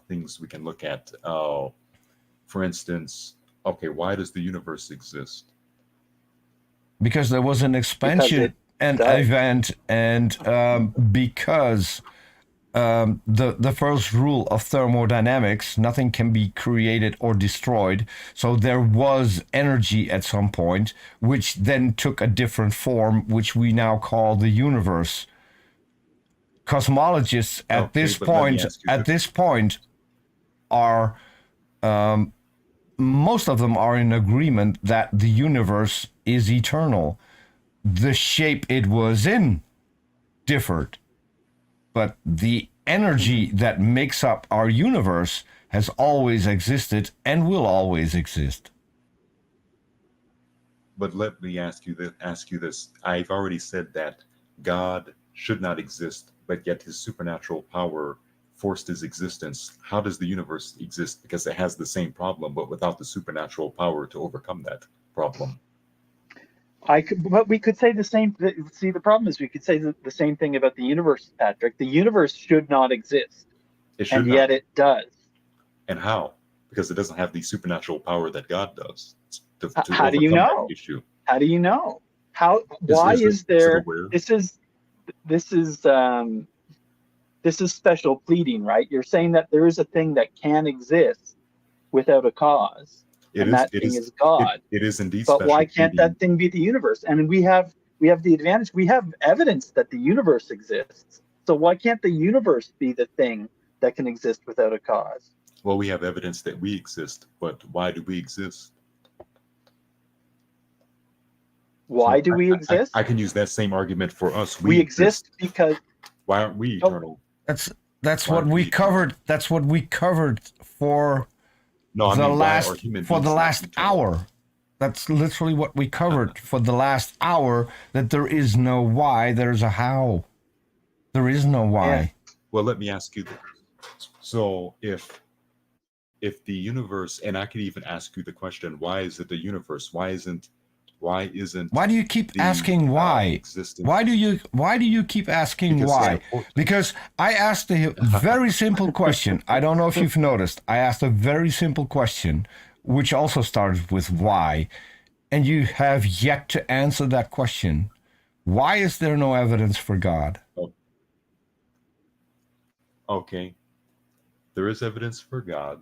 Speaker 3: things we can look at. For instance, okay, why does the universe exist?
Speaker 1: Because there was an expansion
Speaker 2: it
Speaker 1: and
Speaker 2: does.
Speaker 1: event, and because the first rule of thermodynamics, nothing can be created or destroyed. So there was energy at some point, which then took a different form, which we now call the universe. Cosmologists at
Speaker 3: Okay,
Speaker 1: this
Speaker 3: but let me
Speaker 1: point
Speaker 3: ask you
Speaker 1: are most of them are in agreement that the universe is eternal. The shape it was in differed, but the energy that makes up our universe has always existed and will always exist.
Speaker 3: But let me ask you this. I've already said that God should not exist, but yet his supernatural power forced his existence. How does the universe exist? Because it has the same problem, but without the supernatural power to overcome that problem.
Speaker 2: But we could say the same. See, the problem is we could say the same thing about the universe, Patrick. The universe should not exist,
Speaker 3: It should
Speaker 2: and
Speaker 3: not.
Speaker 2: yet it does.
Speaker 3: And how? Because it doesn't have the supernatural power that God does to
Speaker 2: How do you
Speaker 3: overcome
Speaker 2: know?
Speaker 3: that issue.
Speaker 2: How do you know? Why is
Speaker 3: it
Speaker 2: there?
Speaker 3: aware?
Speaker 2: This is special pleading, right? You're saying that there is a thing that can exist without a cause, that thing is God.
Speaker 3: It is indeed.
Speaker 2: But
Speaker 3: special
Speaker 2: why can't
Speaker 3: pleading.
Speaker 2: that thing be the universe? And we have the advantage. We have evidence that the universe exists. So why can't the universe be the thing that can exist without a cause?
Speaker 3: Well, we have evidence that we exist, but why do we exist?
Speaker 2: Why do we exist?
Speaker 3: I can use that same argument for us.
Speaker 2: We exist because.
Speaker 3: Why aren't we eternal?
Speaker 1: That's what we covered. That's what we covered for the last hour. That's literally what we covered for the last hour. That there is no why, there's a how. There is no why.
Speaker 3: Yeah. Well, let me ask you this. So if the universe, and I could even ask you the question, why is it the universe? Why do you keep asking why? Why do you keep asking why? Because I asked a very simple question. I don't know if you've noticed. I asked a very simple question, which also starts with why, and you have yet to answer that question. Why is there no evidence for God? Okay. There is evidence for God.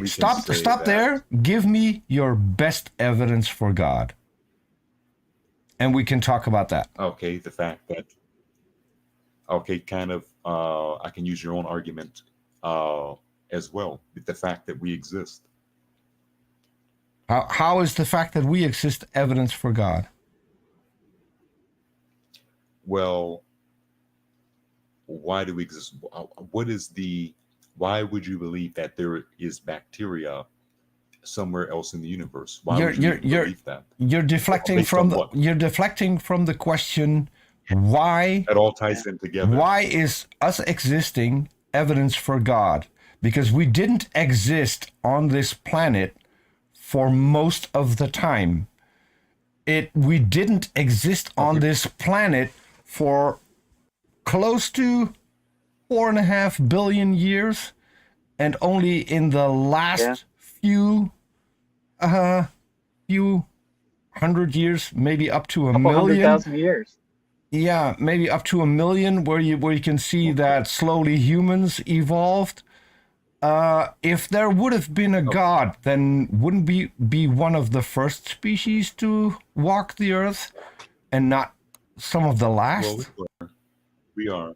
Speaker 1: Stop there. Give me your best evidence for God. And we can talk about that.
Speaker 3: Okay, the fact that I can use your own argument as well. The fact that we exist.
Speaker 1: How is the fact that we exist evidence for God?
Speaker 3: Well, why do we exist? Why would you believe that there is bacteria somewhere else in the universe? Why would you believe that? You're deflecting from
Speaker 1: the question why.
Speaker 3: It all ties in together.
Speaker 1: Why is us existing evidence for God? Because we didn't exist on this planet for most of the time. We didn't exist on this planet for close to 4.5 billion years, and only in the last few hundred years, maybe up to a million.
Speaker 2: 100,000 years.
Speaker 1: Yeah, maybe up to a million, where you can see that slowly humans evolved. If there would have been a God, then wouldn't we be one of the first species to walk the earth, and not some of the last?
Speaker 3: Well, we are.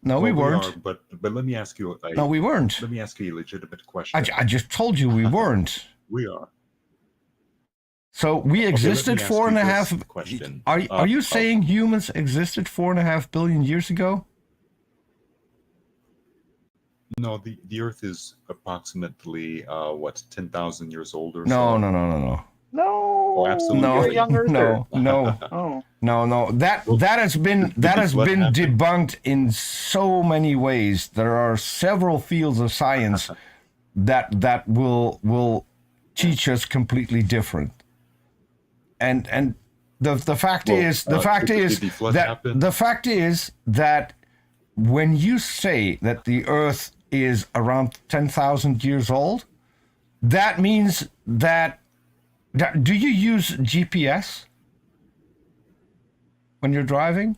Speaker 1: No, we weren't.
Speaker 3: But let me ask you.
Speaker 1: No, we weren't.
Speaker 3: Let me ask you a legitimate question.
Speaker 1: I just told you we weren't.
Speaker 3: We are.
Speaker 1: So we existed 4.5.
Speaker 3: Question.
Speaker 1: Are you saying humans existed 4.5 billion years ago?
Speaker 3: No, the Earth is approximately 10,000 years old or
Speaker 1: no,
Speaker 3: so.
Speaker 1: No.
Speaker 3: Oh, absolutely.
Speaker 1: No.
Speaker 2: Oh.
Speaker 1: No. That has been debunked in so many ways. There are several fields of science that will teach us completely different. And the fact is that when you say that the Earth is around 10,000 years old, that means that. Do you use GPS when you're driving?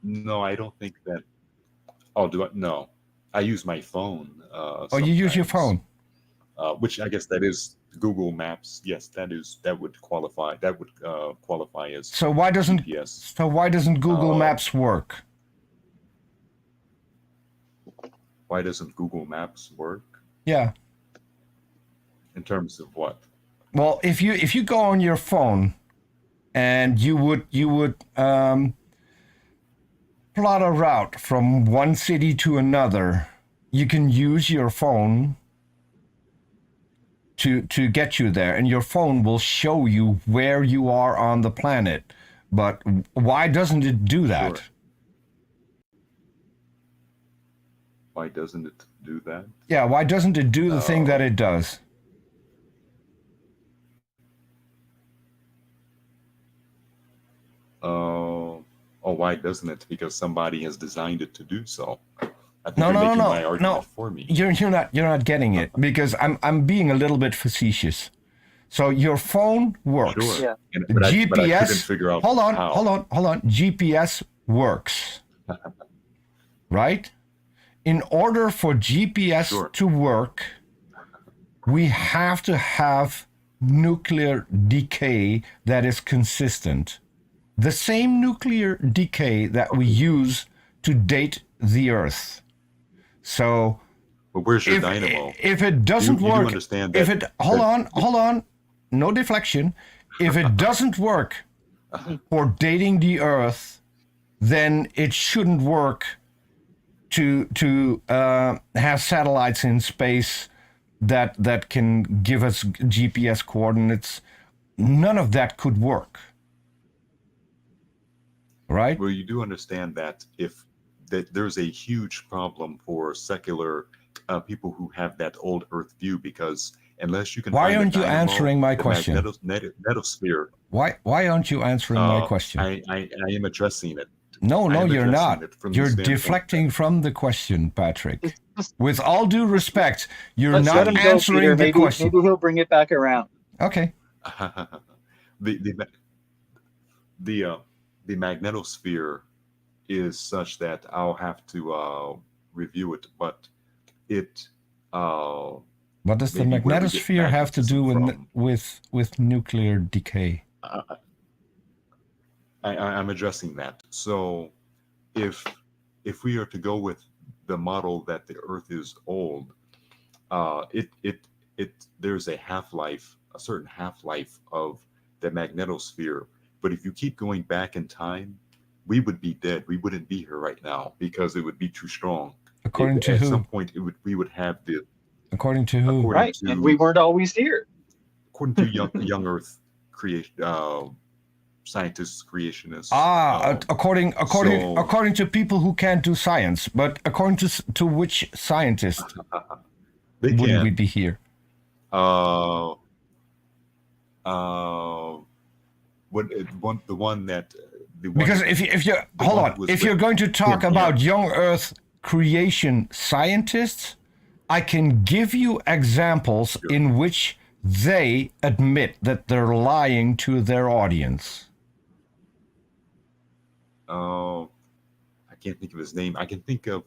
Speaker 3: No, I don't think that. Oh, do I? No, I use my phone.
Speaker 1: You use your phone,
Speaker 3: which I guess that is Google Maps. Yes, that would qualify. That would qualify as.
Speaker 1: So why doesn't
Speaker 3: GPS.
Speaker 1: So why doesn't Google Maps work?
Speaker 3: Why doesn't Google Maps work?
Speaker 1: Yeah.
Speaker 3: In terms of what?
Speaker 1: Well, if you go on your phone, and you would plot a route from one city to another, you can use your phone to get you there, and your phone will show you where you are on the planet. But why doesn't it do that?
Speaker 3: Sure. Why doesn't it do that?
Speaker 1: Yeah, why doesn't it do the thing that it does?
Speaker 3: Why doesn't it? Because somebody has designed it to do so. I think
Speaker 1: No,
Speaker 3: you're
Speaker 1: no,
Speaker 3: making
Speaker 1: no,
Speaker 3: my
Speaker 1: no,
Speaker 3: argument
Speaker 1: no.
Speaker 3: for me.
Speaker 1: You're not getting it, because I'm being a little bit facetious. So your phone works.
Speaker 3: Sure.
Speaker 2: Yeah.
Speaker 3: But I couldn't
Speaker 1: GPS.
Speaker 3: figure out
Speaker 1: Hold
Speaker 3: how.
Speaker 1: on. GPS works, right? In order for GPS
Speaker 3: Sure.
Speaker 1: to work, we have to have nuclear decay that is consistent. The same nuclear decay that we use to date the Earth. So
Speaker 3: But where's your dynamo?
Speaker 1: if it doesn't
Speaker 3: You
Speaker 1: work,
Speaker 3: do understand that,
Speaker 1: hold on, no deflection. If it doesn't work for dating the Earth, then it shouldn't work to have satellites in space that can give us GPS coordinates. None of that could work, right?
Speaker 3: Well, you do understand that that there's a huge problem for secular people who have that old Earth view, because unless you can
Speaker 1: Why
Speaker 3: find
Speaker 1: aren't
Speaker 3: the
Speaker 1: you
Speaker 3: dynamo,
Speaker 1: answering my
Speaker 3: the
Speaker 1: question?
Speaker 3: magnetosphere.
Speaker 1: Why aren't you answering my question?
Speaker 3: I am addressing it.
Speaker 1: No, you're not. You're
Speaker 3: standpoint
Speaker 1: deflecting from the question, Patrick.
Speaker 2: Just
Speaker 1: With all due respect, you're
Speaker 2: let's let
Speaker 1: not
Speaker 2: him go,
Speaker 1: answering
Speaker 2: Peter.
Speaker 1: the
Speaker 2: Maybe
Speaker 1: question.
Speaker 2: he'll bring it back around.
Speaker 1: Okay.
Speaker 3: the magnetosphere is such that I'll have to review it, but it
Speaker 1: What does the
Speaker 3: maybe where we get
Speaker 1: magnetosphere have to do
Speaker 3: magnetism
Speaker 1: with nuclear decay?
Speaker 3: I'm addressing that. So if we are to go with the model that the Earth is old, there's a half-life, a certain half-life of the magnetosphere. But if you keep going back in time, we would be dead. We wouldn't be here right now because it would be too strong.
Speaker 1: According to
Speaker 3: At
Speaker 1: who?
Speaker 3: some point, we would have the.
Speaker 1: According to who?
Speaker 3: According
Speaker 2: Right.
Speaker 3: to,
Speaker 2: And we weren't always here.
Speaker 3: according to young Earth creation scientists, creationists.
Speaker 1: According to people who can't do science, but according to which scientist wouldn't we be here?
Speaker 3: The one that
Speaker 1: because if you hold on, if you're going to talk about young Earth creation scientists, I can give you examples in which they admit that they're lying to their audience.
Speaker 3: I can't think of his name. I can think of,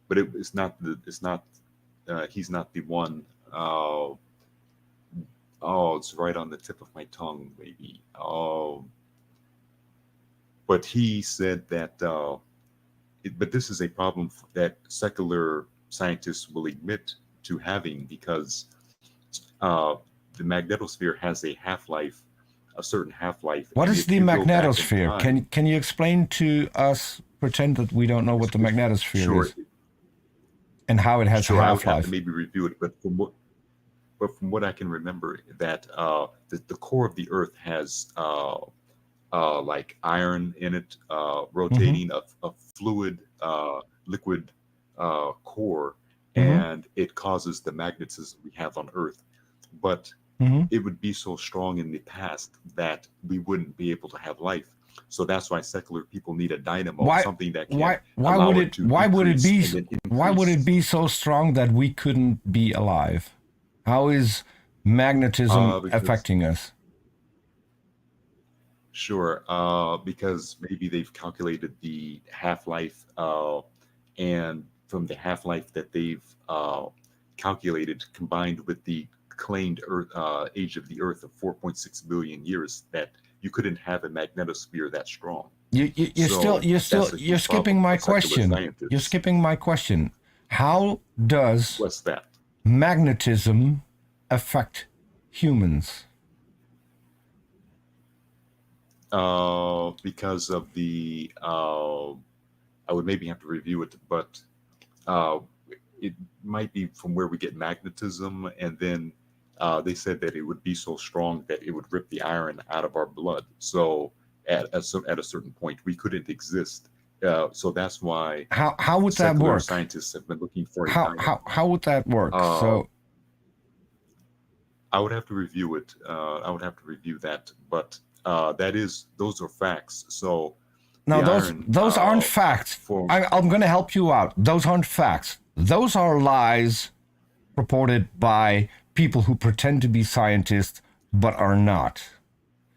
Speaker 3: but he's not the one. It's right on the tip of my tongue, maybe. But he said that, but this is a problem that secular scientists will admit to having, because the magnetosphere has a half-life, a certain half-life.
Speaker 1: What is the magnetosphere? Can you explain to us? Pretend that we don't know what the magnetosphere is and how it has a half-life.
Speaker 3: I would have to maybe review it, but from what I can remember, that the core of the Earth has like iron in it, rotating a fluid, liquid core, and it causes the magnetism we have on Earth. But it would be so strong in the past that we wouldn't be able to have life. So that's why secular people need a dynamo, something that can why
Speaker 1: would it be so strong that we couldn't be alive? How is magnetism affecting us?
Speaker 3: Sure, because maybe they've calculated the half-life, and from the half-life that they've calculated, combined with the claimed Earth age of the Earth of 4.6 billion years, that you couldn't have a magnetosphere that strong. You're skipping my question.
Speaker 1: You're skipping my question. How does
Speaker 3: what's that?
Speaker 1: Magnetism affect humans?
Speaker 3: Because of the I would maybe have to review it, but it might be from where we get magnetism, and then They said that it would be so strong that it would rip the iron out of our blood. So at a certain point, we couldn't exist. So that's why
Speaker 1: How would that
Speaker 3: secular
Speaker 1: work?
Speaker 3: scientists have been looking for a
Speaker 1: How would that work? So
Speaker 3: I would have to review it. I would have to review that, but those are facts. So
Speaker 1: now
Speaker 3: the
Speaker 1: those
Speaker 3: iron,
Speaker 1: aren't facts. I'm going to help you out. Those aren't facts. Those are lies reported by people who pretend to be scientists but are not.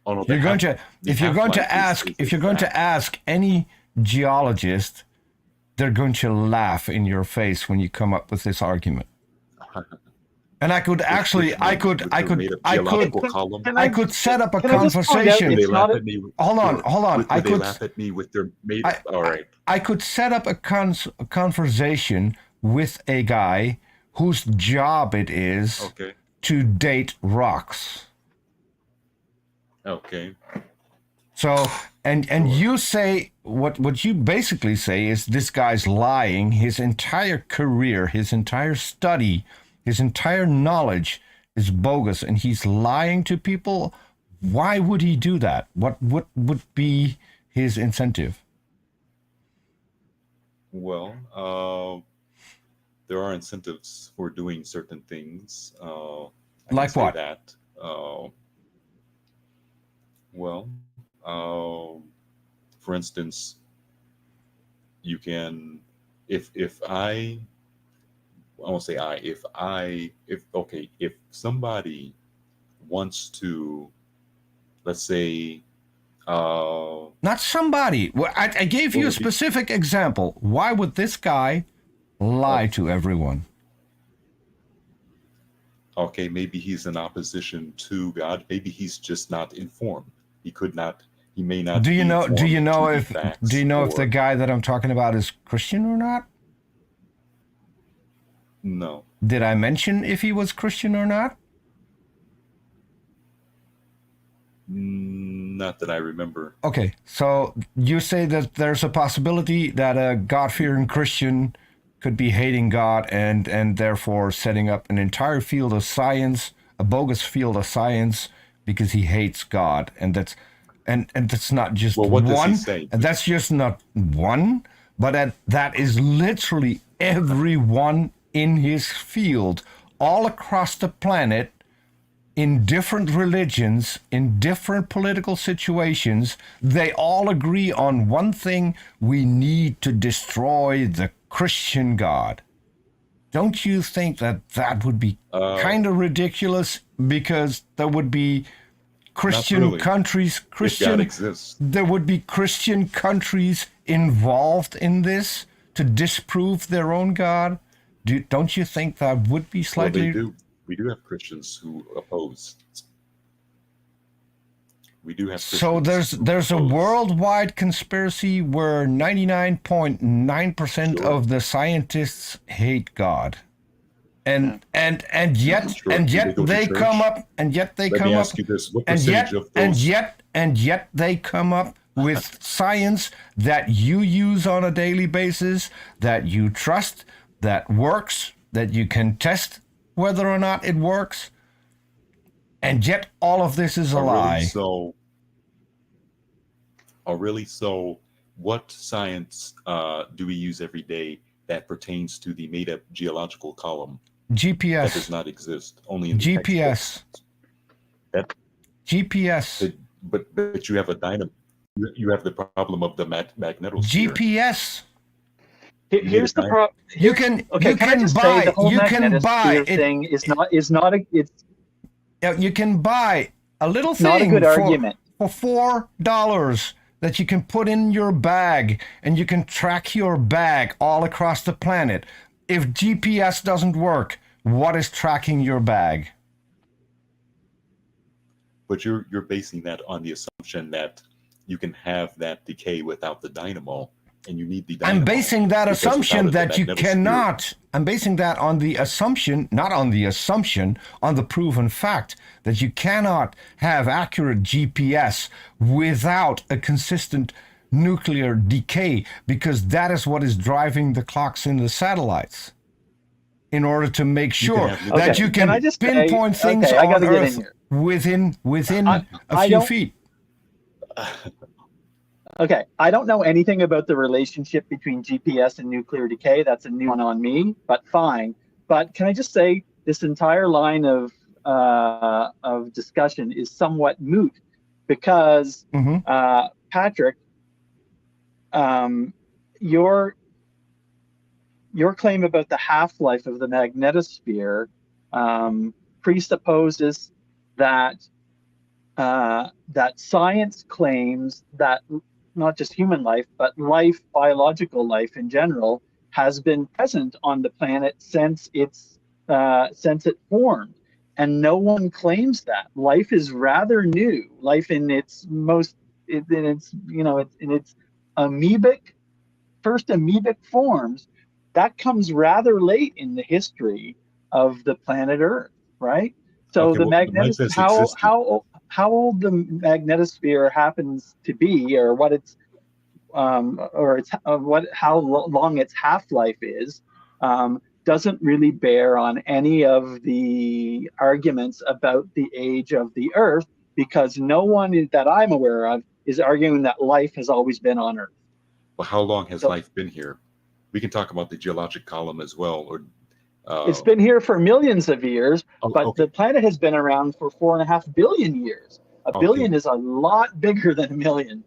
Speaker 3: Oh, no,
Speaker 1: You're going to if you're going to ask any geologist, they're going to laugh in your face when you come up with this argument. And I could actually, I could set up a conversation. Hold on.
Speaker 3: I could laugh at me with their made. All right.
Speaker 1: I could set up a conversation with a guy whose job it is to date rocks.
Speaker 3: Okay.
Speaker 1: So, and you say, what you basically say is this guy's lying. His entire career, his entire study, his entire knowledge is bogus, and he's lying to people. Why would he do that? What would be his incentive?
Speaker 3: Well, there are incentives for doing certain things.
Speaker 1: Like what?
Speaker 3: That. For instance, you can, if somebody wants to, let's say,
Speaker 1: not somebody. Well, I gave you a specific example. Why would this guy lie to everyone?
Speaker 3: Okay, maybe he's in opposition to God. Maybe he's just not informed. He may not.
Speaker 1: Do you know if the guy that I'm talking about is Christian or not?
Speaker 3: No.
Speaker 1: Did I mention if he was Christian or not?
Speaker 3: Not that I remember.
Speaker 1: Okay, so you say that there's a possibility that a God-fearing Christian could be hating God and therefore setting up an entire field of science, a bogus field of science, because he hates God, and that's not just
Speaker 3: what
Speaker 1: one.
Speaker 3: Does he say?
Speaker 1: And that's just not one, but that is literally everyone in his field, all across the planet, in different religions, in different political situations. They all agree on one thing: we need to destroy the Christian God. Don't you think that would be kind of ridiculous? Because there would be Christian countries, there would be Christian countries involved in this to disprove their own God. Don't you think that would be slightly?
Speaker 3: Well, we do have Christians who oppose. We do have Christians.
Speaker 1: So there's a worldwide conspiracy where 99.9% of the scientists hate God. And yet they come up with science that you use on a daily basis, that you trust, that works, that you can test whether or not it works, and yet all of this is a lie.
Speaker 3: Really? So what science do we use every day that pertains to the made-up geological column?
Speaker 1: GPS.
Speaker 3: That does not exist. Only in the
Speaker 1: GPS. GPS.
Speaker 3: But you have a dynamo. You have the problem of the magnetosphere.
Speaker 1: GPS.
Speaker 2: Here's the problem.
Speaker 1: You can buy.
Speaker 2: Thing is not a. It's.
Speaker 1: You can buy a little thing.
Speaker 2: Not a good argument.
Speaker 1: For $4 that you can put in your bag, and you can track your bag all across the planet. If GPS doesn't work, what is tracking your bag?
Speaker 3: But you're basing that on the assumption that you can have that decay without the dynamo, and you need the dynamo.
Speaker 1: I'm basing that assumption that you cannot. I'm basing that on the assumption, not on the assumption, on the proven fact that you cannot have accurate GPS without a consistent nuclear decay, because that is what is driving the clocks in the satellites. in order to make sure
Speaker 3: have-
Speaker 1: that
Speaker 2: Okay,
Speaker 1: you
Speaker 2: can
Speaker 1: can
Speaker 2: I just say-
Speaker 1: pinpoint things
Speaker 2: okay, I
Speaker 1: on
Speaker 2: gotta get in
Speaker 1: Earth
Speaker 2: here.
Speaker 1: within
Speaker 2: I
Speaker 1: a few
Speaker 2: don't-
Speaker 1: feet.
Speaker 2: Okay, I don't know anything about the relationship between GPS and nuclear decay. That's a new one on me, but fine. But can I just say this entire line of discussion is somewhat moot because
Speaker 1: Hmm.
Speaker 2: Patrick, your claim about the half-life of the magnetosphere presupposes that that science claims that not just human life, but life, biological life in general, has been present on the planet since it formed, and no one claims that. Life is rather new. Life in its amoebic forms, that comes rather late in the history of the planet Earth, right? So
Speaker 3: Okay,
Speaker 2: the
Speaker 3: well, life has existed.
Speaker 2: how old the magnetosphere happens to be, or what its how long its half-life is, doesn't really bear on any of the arguments about the age of the Earth, because no one that I'm aware of is arguing that life has always been on Earth.
Speaker 3: Well, how long has
Speaker 2: So-
Speaker 3: life been here? We can talk about the geologic column as well, or
Speaker 2: It's been here for millions of years,
Speaker 3: oh,
Speaker 2: but
Speaker 3: okay.
Speaker 2: the planet has been around for 4.5 billion years. A
Speaker 3: Okay.
Speaker 2: billion is a lot bigger than a million.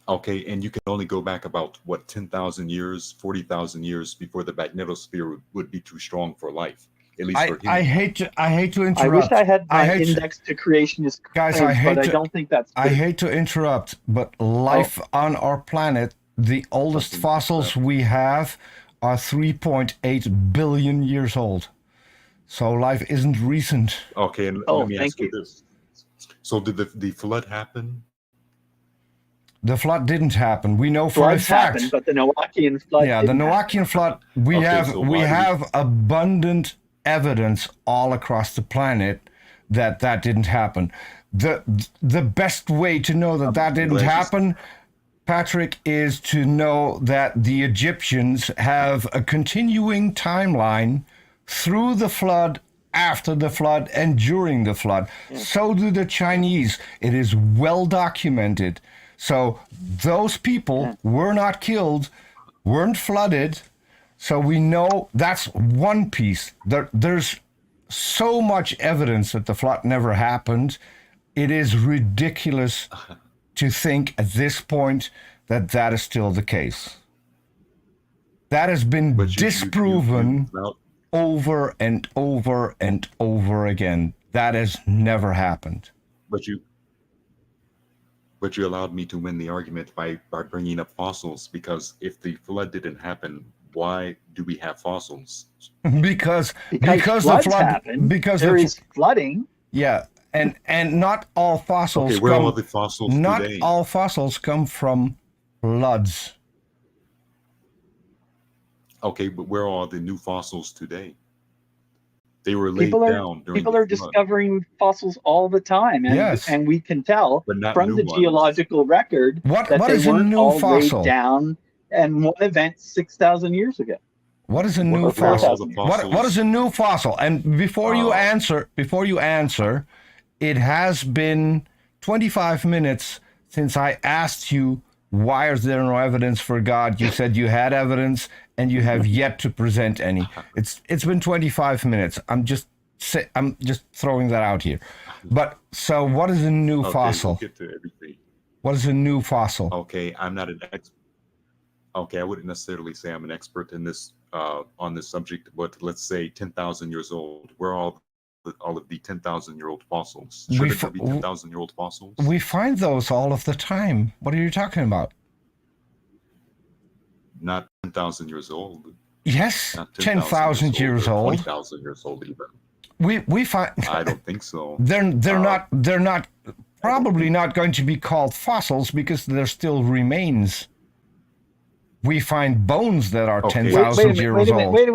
Speaker 3: Okay, and you can only go back about what 10,000 years, 40,000 years before the magnetosphere would be too strong for life, at least for
Speaker 1: I
Speaker 3: humans.
Speaker 1: hate to
Speaker 2: I
Speaker 1: interrupt.
Speaker 2: wish I had my
Speaker 1: hate to-
Speaker 2: index to creationist
Speaker 1: Guys,
Speaker 2: claims,
Speaker 1: I hate
Speaker 2: but I
Speaker 1: to-
Speaker 2: don't think that's
Speaker 1: I
Speaker 2: true.
Speaker 1: hate to interrupt, but life on our planet, the oldest
Speaker 3: Something
Speaker 1: fossils
Speaker 3: like
Speaker 1: we have are 3.8 billion years old. So life isn't recent.
Speaker 3: Okay, and
Speaker 2: Oh,
Speaker 3: let me
Speaker 2: thank
Speaker 3: ask you
Speaker 2: you.
Speaker 3: this. So did the flood happen?
Speaker 1: The flood didn't happen. We know for a
Speaker 2: Floods
Speaker 1: fact.
Speaker 2: happened, but the Noachian flood
Speaker 1: Yeah, the
Speaker 2: didn't happen.
Speaker 1: Noachian flood. We
Speaker 3: Okay,
Speaker 1: have
Speaker 3: so
Speaker 1: we
Speaker 3: why do we-
Speaker 1: have abundant evidence all across the planet that that didn't happen. The best way to know that that didn't
Speaker 3: glad you-
Speaker 1: happen, Patrick, is to know that the Egyptians have a continuing timeline through the flood, after the flood, and during the flood. So do the Chinese. It is well documented. So those people were not killed, weren't flooded. So we know that's one piece. There's so much evidence that the flood never happened. It is ridiculous to think at this point that that is still the case. That has been
Speaker 3: But
Speaker 1: disproven
Speaker 3: well,
Speaker 1: over and over and over again. That has never happened.
Speaker 3: but you allowed me to win the argument by bringing up fossils, because if the flood didn't happen, why do we have fossils?
Speaker 1: Because the
Speaker 2: floods
Speaker 1: flood
Speaker 2: happen,
Speaker 1: because
Speaker 2: there
Speaker 1: the,
Speaker 2: is flooding.
Speaker 1: yeah, and not all fossils
Speaker 3: Okay, where are
Speaker 1: come
Speaker 3: all the fossils
Speaker 1: not
Speaker 3: today?
Speaker 1: all fossils come from floods.
Speaker 3: Okay, but where are the new fossils today? They were laid
Speaker 2: People
Speaker 3: down during
Speaker 2: are
Speaker 3: the flood.
Speaker 2: discovering fossils all the time, and
Speaker 1: Yes.
Speaker 2: and we can tell
Speaker 3: But not
Speaker 2: from
Speaker 3: new
Speaker 2: the
Speaker 3: ones.
Speaker 2: geological record
Speaker 1: What
Speaker 2: that they
Speaker 1: is a
Speaker 2: weren't
Speaker 1: new
Speaker 2: all
Speaker 1: fossil?
Speaker 2: laid down and one event 6,000 years ago.
Speaker 1: What is a new
Speaker 3: Where are all
Speaker 1: fossil?
Speaker 3: the
Speaker 1: What
Speaker 3: fossils?
Speaker 1: is a new fossil? And before you
Speaker 3: Oh.
Speaker 1: answer, it has been 25 minutes since I asked you, why is there no evidence for God? You said you had evidence and you have yet to present any. It's been 25 minutes. I'm just throwing that out here. But so what is a new
Speaker 3: Okay,
Speaker 1: fossil?
Speaker 3: we'll get to everything.
Speaker 1: What is a new fossil?
Speaker 3: Okay, I'm not an expert. Okay, I wouldn't necessarily say I'm an expert in this on this subject, but let's say 10,000 years old. Where are all of the 10,000-year-old fossils? Should there be 10,000-year-old fossils?
Speaker 1: We find those all of the time. What are you talking about?
Speaker 3: Not 10,000 years old.
Speaker 1: Yes,
Speaker 3: Not
Speaker 1: 10,000 years
Speaker 3: or
Speaker 1: old.
Speaker 3: 20,000 years old even.
Speaker 1: We find
Speaker 3: I don't think so.
Speaker 1: they're not probably not going to be called fossils because they're still remains. We find bones that are
Speaker 3: Okay.
Speaker 1: 10,000 years old.
Speaker 2: Wait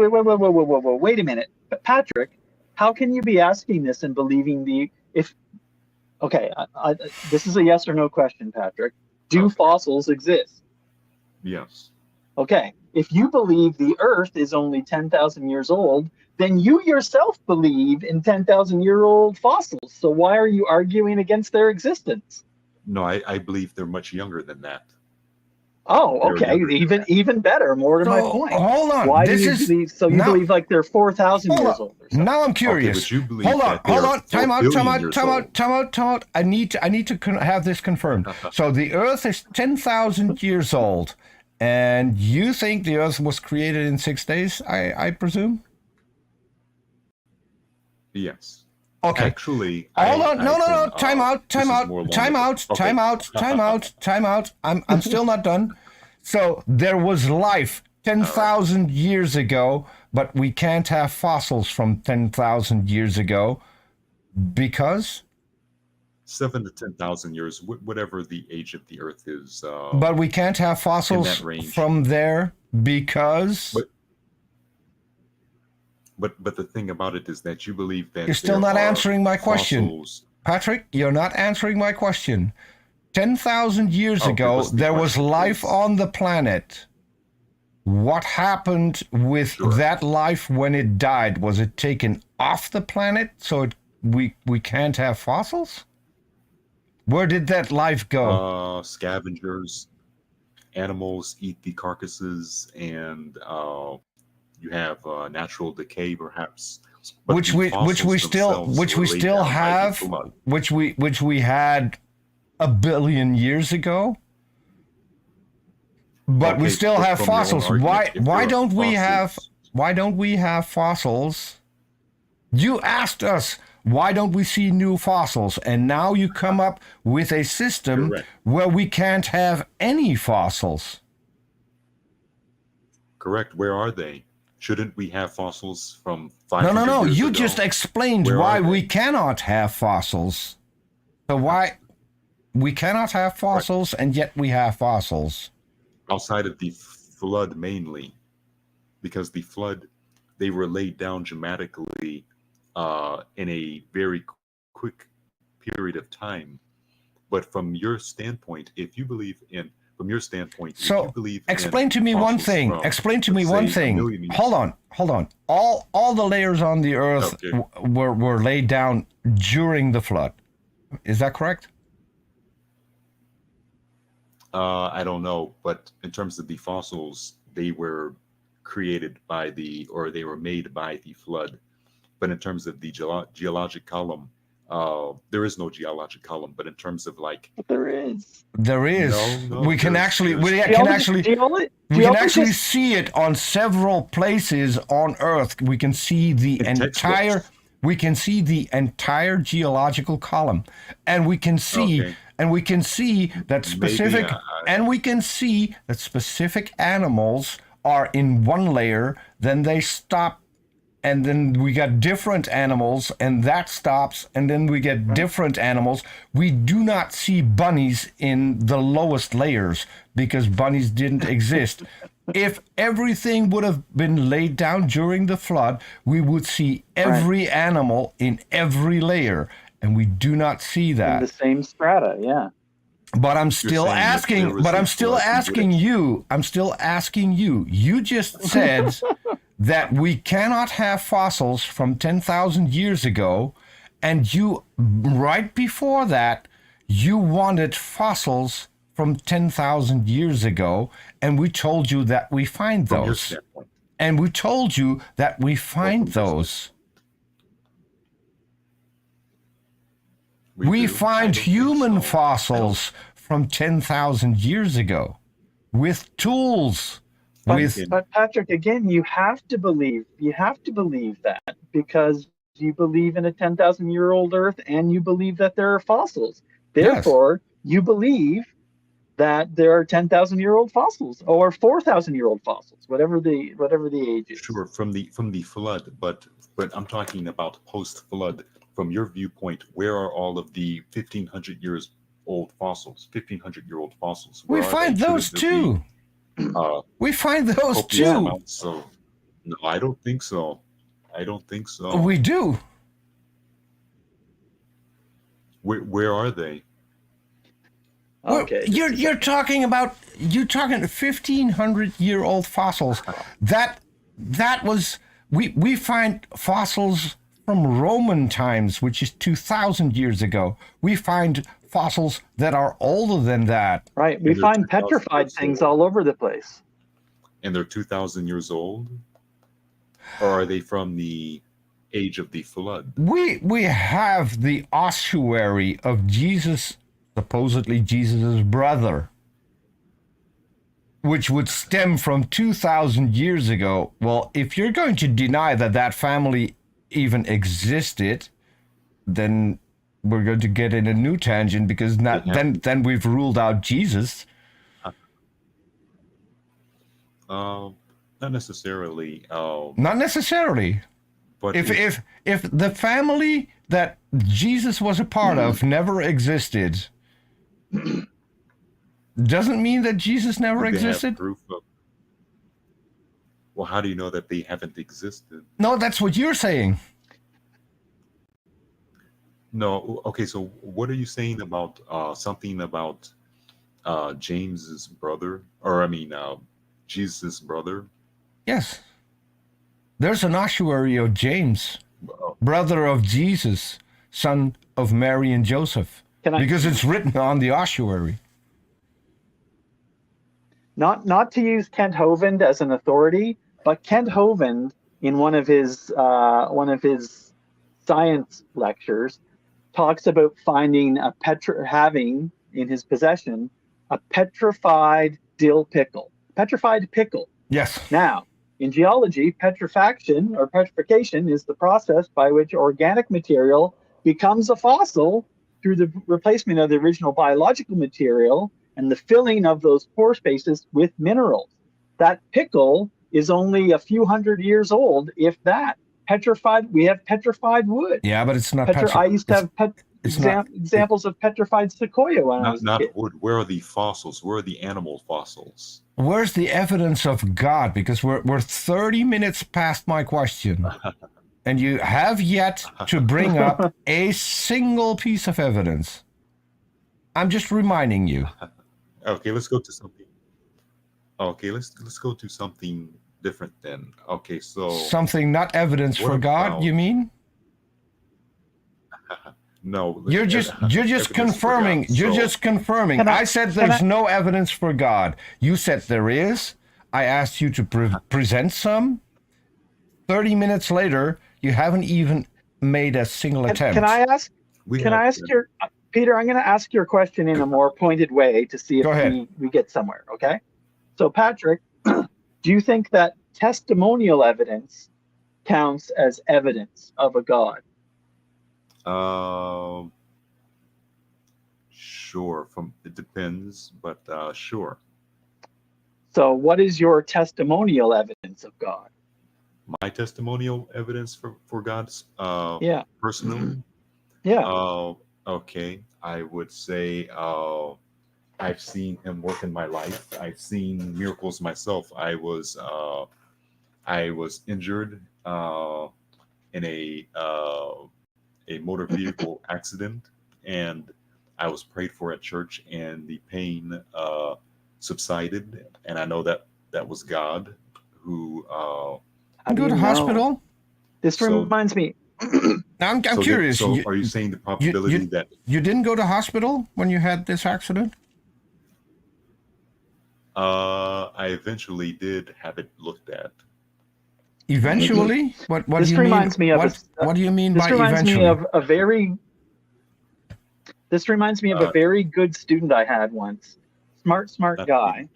Speaker 2: a minute. But Patrick, how can you be asking this and believing this is a yes or no question, Patrick. Do
Speaker 3: Okay.
Speaker 2: fossils exist?
Speaker 3: Yes.
Speaker 2: Okay, if you believe the Earth is only 10,000 years old, then you yourself believe in 10,000-year-old fossils. So why are you arguing against their existence?
Speaker 3: No, I believe they're much younger than that.
Speaker 2: Oh,
Speaker 3: They're
Speaker 2: okay,
Speaker 3: younger than that.
Speaker 2: even better. More to my
Speaker 1: So
Speaker 2: point.
Speaker 1: hold on.
Speaker 2: Why do
Speaker 1: This
Speaker 2: you
Speaker 1: is
Speaker 2: believe? So you
Speaker 1: now.
Speaker 2: believe like they're 4,000
Speaker 1: Hold
Speaker 2: years
Speaker 1: on.
Speaker 2: old or something?
Speaker 1: Now I'm
Speaker 3: Okay,
Speaker 1: curious.
Speaker 3: but you believe
Speaker 1: Hold on.
Speaker 3: that they
Speaker 1: Hold
Speaker 3: are
Speaker 1: on. Time
Speaker 3: 4
Speaker 1: out.
Speaker 3: billion
Speaker 1: Time out.
Speaker 3: years
Speaker 1: Time
Speaker 3: old.
Speaker 1: out. Time out. Time out. I need to have this confirmed. So the Earth is 10,000 years old, and you think the Earth was created in 6 days? I presume.
Speaker 3: Yes.
Speaker 1: Okay.
Speaker 3: Actually,
Speaker 1: Hold on. No,
Speaker 3: I
Speaker 1: no,
Speaker 3: can,
Speaker 1: no. Time out.
Speaker 3: this
Speaker 1: Time
Speaker 3: is
Speaker 1: out.
Speaker 3: more along
Speaker 1: Time
Speaker 3: the-
Speaker 1: out.
Speaker 3: okay.
Speaker 1: Time out. Time out. Time out. I'm still not done. So there was life 10,000 years ago, but we can't have fossils from 10,000 years ago because.
Speaker 3: 7 to 10,000 years, whatever the age of the Earth is.
Speaker 1: But we can't have fossils
Speaker 3: range.
Speaker 1: from there because.
Speaker 3: But the thing about it is that you believe that
Speaker 1: You're still
Speaker 3: there
Speaker 1: not
Speaker 3: are
Speaker 1: answering my question.
Speaker 3: fossils.
Speaker 1: Patrick, you're not answering my question. 10,000 years
Speaker 3: Okay,
Speaker 1: ago,
Speaker 3: what's the
Speaker 1: there was
Speaker 3: question,
Speaker 1: life
Speaker 3: please?
Speaker 1: on the planet. What happened with
Speaker 3: Sure.
Speaker 1: that life when it died? Was it taken off the planet so we can't have fossils? Where did that life go?
Speaker 3: Scavengers, animals eat the carcasses, and you have natural decay, perhaps. But
Speaker 1: which
Speaker 3: the
Speaker 1: we
Speaker 3: fossils
Speaker 1: still
Speaker 3: themselves were laid
Speaker 1: still
Speaker 3: down by the
Speaker 1: have,
Speaker 3: flood.
Speaker 1: which we had a billion years ago. But we
Speaker 3: Okay,
Speaker 1: still
Speaker 3: but
Speaker 1: have
Speaker 3: from your own
Speaker 1: fossils.
Speaker 3: argument, if
Speaker 1: Why
Speaker 3: there are
Speaker 1: don't we
Speaker 3: fossils-
Speaker 1: have fossils? You asked us, why don't we see new fossils? And now you come up with a system
Speaker 3: Correct.
Speaker 1: where we can't have any fossils.
Speaker 3: Correct. Where are they? Shouldn't we have fossils from 500
Speaker 1: No.
Speaker 3: years
Speaker 1: You
Speaker 3: ago?
Speaker 1: just explained
Speaker 3: Where
Speaker 1: why
Speaker 3: are they?
Speaker 1: we cannot have fossils. So why we cannot have fossils and yet we have fossils?
Speaker 3: Outside of the flood mainly, because the flood, they were laid down dramatically in a very quick period of time. But from your standpoint, if you believe in, from your standpoint, if you
Speaker 1: So
Speaker 3: believe
Speaker 1: explain
Speaker 3: in
Speaker 1: to me one
Speaker 3: fossils
Speaker 1: thing.
Speaker 3: from,
Speaker 1: Explain to me
Speaker 3: let's
Speaker 1: one
Speaker 3: say, a
Speaker 1: thing.
Speaker 3: million years-
Speaker 1: Hold on. All the layers on the earth
Speaker 3: Okay.
Speaker 1: were laid down during the flood. Is that correct?
Speaker 3: I don't know, but in terms of the fossils, they were created by they were made by the flood. But in terms of the geologic column, there is no geologic column. But in terms of like,
Speaker 2: But there is.
Speaker 1: There is.
Speaker 3: No,
Speaker 1: we can
Speaker 3: there's-
Speaker 1: actually
Speaker 3: there's-
Speaker 1: we can
Speaker 2: Geologists-
Speaker 1: actually see it on several places on Earth. We can see the
Speaker 3: In
Speaker 1: entire
Speaker 3: textbooks.
Speaker 1: we can see the entire geological column, and we can see
Speaker 3: Okay.
Speaker 1: that specific animals are in one layer, then they stop, and then we got different animals, and that stops, and then we get different animals. We do not see bunnies in the lowest layers because bunnies didn't exist. If everything would have been laid down during the flood, we would see every animal in every layer, and we do not see
Speaker 2: in
Speaker 1: that.
Speaker 2: the same strata, yeah.
Speaker 1: But I'm still
Speaker 3: saying if
Speaker 1: asking.
Speaker 3: there was
Speaker 1: But
Speaker 3: a
Speaker 1: I'm still
Speaker 3: flood, we would
Speaker 1: asking you. I'm still asking you. You just said that we cannot have fossils from 10,000 years ago, and you right before that you wanted fossils from 10,000 years ago, and we told you that we find
Speaker 3: from your
Speaker 1: those.
Speaker 3: standpoint.
Speaker 1: And we told you that we find
Speaker 3: from your
Speaker 1: those. We
Speaker 3: do. I
Speaker 1: find
Speaker 3: don't think
Speaker 1: human
Speaker 3: so.
Speaker 1: fossils from 10,000 years ago with tools.
Speaker 2: But Patrick, again, you have to believe that because you believe in a 10,000-year-old Earth and you believe that there are fossils. Therefore, you believe that there are 10,000-year-old fossils or 4,000-year-old fossils, whatever the age is.
Speaker 3: Sure, from the flood, but I'm talking about post-flood. From your viewpoint, where are all of the 1,500-year-old fossils? 1,500-year-old fossils.
Speaker 1: We
Speaker 3: Where are
Speaker 1: find
Speaker 3: they?
Speaker 1: those
Speaker 3: Shouldn't there
Speaker 1: too.
Speaker 3: be,
Speaker 1: We find those
Speaker 3: copious
Speaker 1: too.
Speaker 3: amounts of- No, I don't think so. I don't think so.
Speaker 1: We do.
Speaker 3: Where are they?
Speaker 1: Well,
Speaker 2: Okay.
Speaker 1: you're talking 1,500-year-old fossils. That was we find fossils from Roman times, which is 2,000 years ago. We find fossils that are older than that.
Speaker 2: Right. We
Speaker 3: And they're
Speaker 2: find
Speaker 3: 2,000
Speaker 2: petrified
Speaker 3: years
Speaker 2: things
Speaker 3: old.
Speaker 2: all over the place.
Speaker 3: And they're 2,000 years old? Or are they from the age of the flood?
Speaker 1: We have the ossuary of Jesus, supposedly Jesus' brother, which would stem from 2,000 years ago. Well, if you're going to deny that family even existed, then we're going to get in a new tangent, because then we've ruled out Jesus.
Speaker 3: Not necessarily.
Speaker 1: Not necessarily.
Speaker 3: But
Speaker 1: If the family that Jesus was a part of never existed, doesn't mean that Jesus never
Speaker 3: they have
Speaker 1: existed.
Speaker 3: proof of, well, how do you know that they haven't existed?
Speaker 1: No, that's what you're saying.
Speaker 3: No, okay, so what are you saying about something about James's brother, or I mean Jesus' brother?
Speaker 1: Yes. There's an ossuary of James, brother of Jesus, son of Mary and Joseph, because it's written on the ossuary.
Speaker 2: Not to use Kent Hovind as an authority, but Kent Hovind, in one of his science lectures, talks about finding having in his possession a petrified dill pickle. Petrified pickle.
Speaker 1: Yes.
Speaker 2: Now, in geology, petrifaction or petrification is the process by which organic material becomes a fossil through the replacement of the original biological material and the filling of those pore spaces with minerals. That pickle is only a few hundred years old, if that. Petrified, we have petrified wood.
Speaker 1: Yeah, but it's not
Speaker 2: I used to have examples of petrified sequoia when I was a kid.
Speaker 3: Wood. Where are the fossils? Where are the animal fossils?
Speaker 1: Where's the evidence of God? Because we're 30 minutes past my question, and you have yet to bring up a single piece of evidence. I'm just reminding you.
Speaker 3: Okay, let's go to something. Okay, let's go to something different then. Okay, so
Speaker 1: something not evidence for God, you mean?
Speaker 3: No,
Speaker 1: you're just confirming. You're just confirming. I said there's no evidence for God. You said there is. I asked you to present some. 30 minutes later, you haven't even made a single attempt.
Speaker 2: Can I ask? Peter? I'm going to ask your question in a more pointed way to see if we get somewhere. Okay. So, Patrick, do you think that testimonial evidence counts as evidence of a God?
Speaker 3: Sure. It depends, but sure.
Speaker 2: So, what is your testimonial evidence of God?
Speaker 3: My testimonial evidence for God's personal?
Speaker 2: Yeah.
Speaker 3: Okay. I would say I've seen him work in my life. I've seen miracles myself. I was injured in a motor vehicle accident, and I was prayed for at church, and the pain subsided, and I know that was God who.
Speaker 1: Go to hospital.
Speaker 2: This reminds me.
Speaker 1: I'm curious.
Speaker 3: So are you saying the probability that
Speaker 1: you didn't go to hospital when you had this accident?
Speaker 3: I eventually did have it looked at.
Speaker 1: Eventually? What do you mean? What do you mean by eventually?
Speaker 2: This reminds me of a very good student I had once. Smart guy.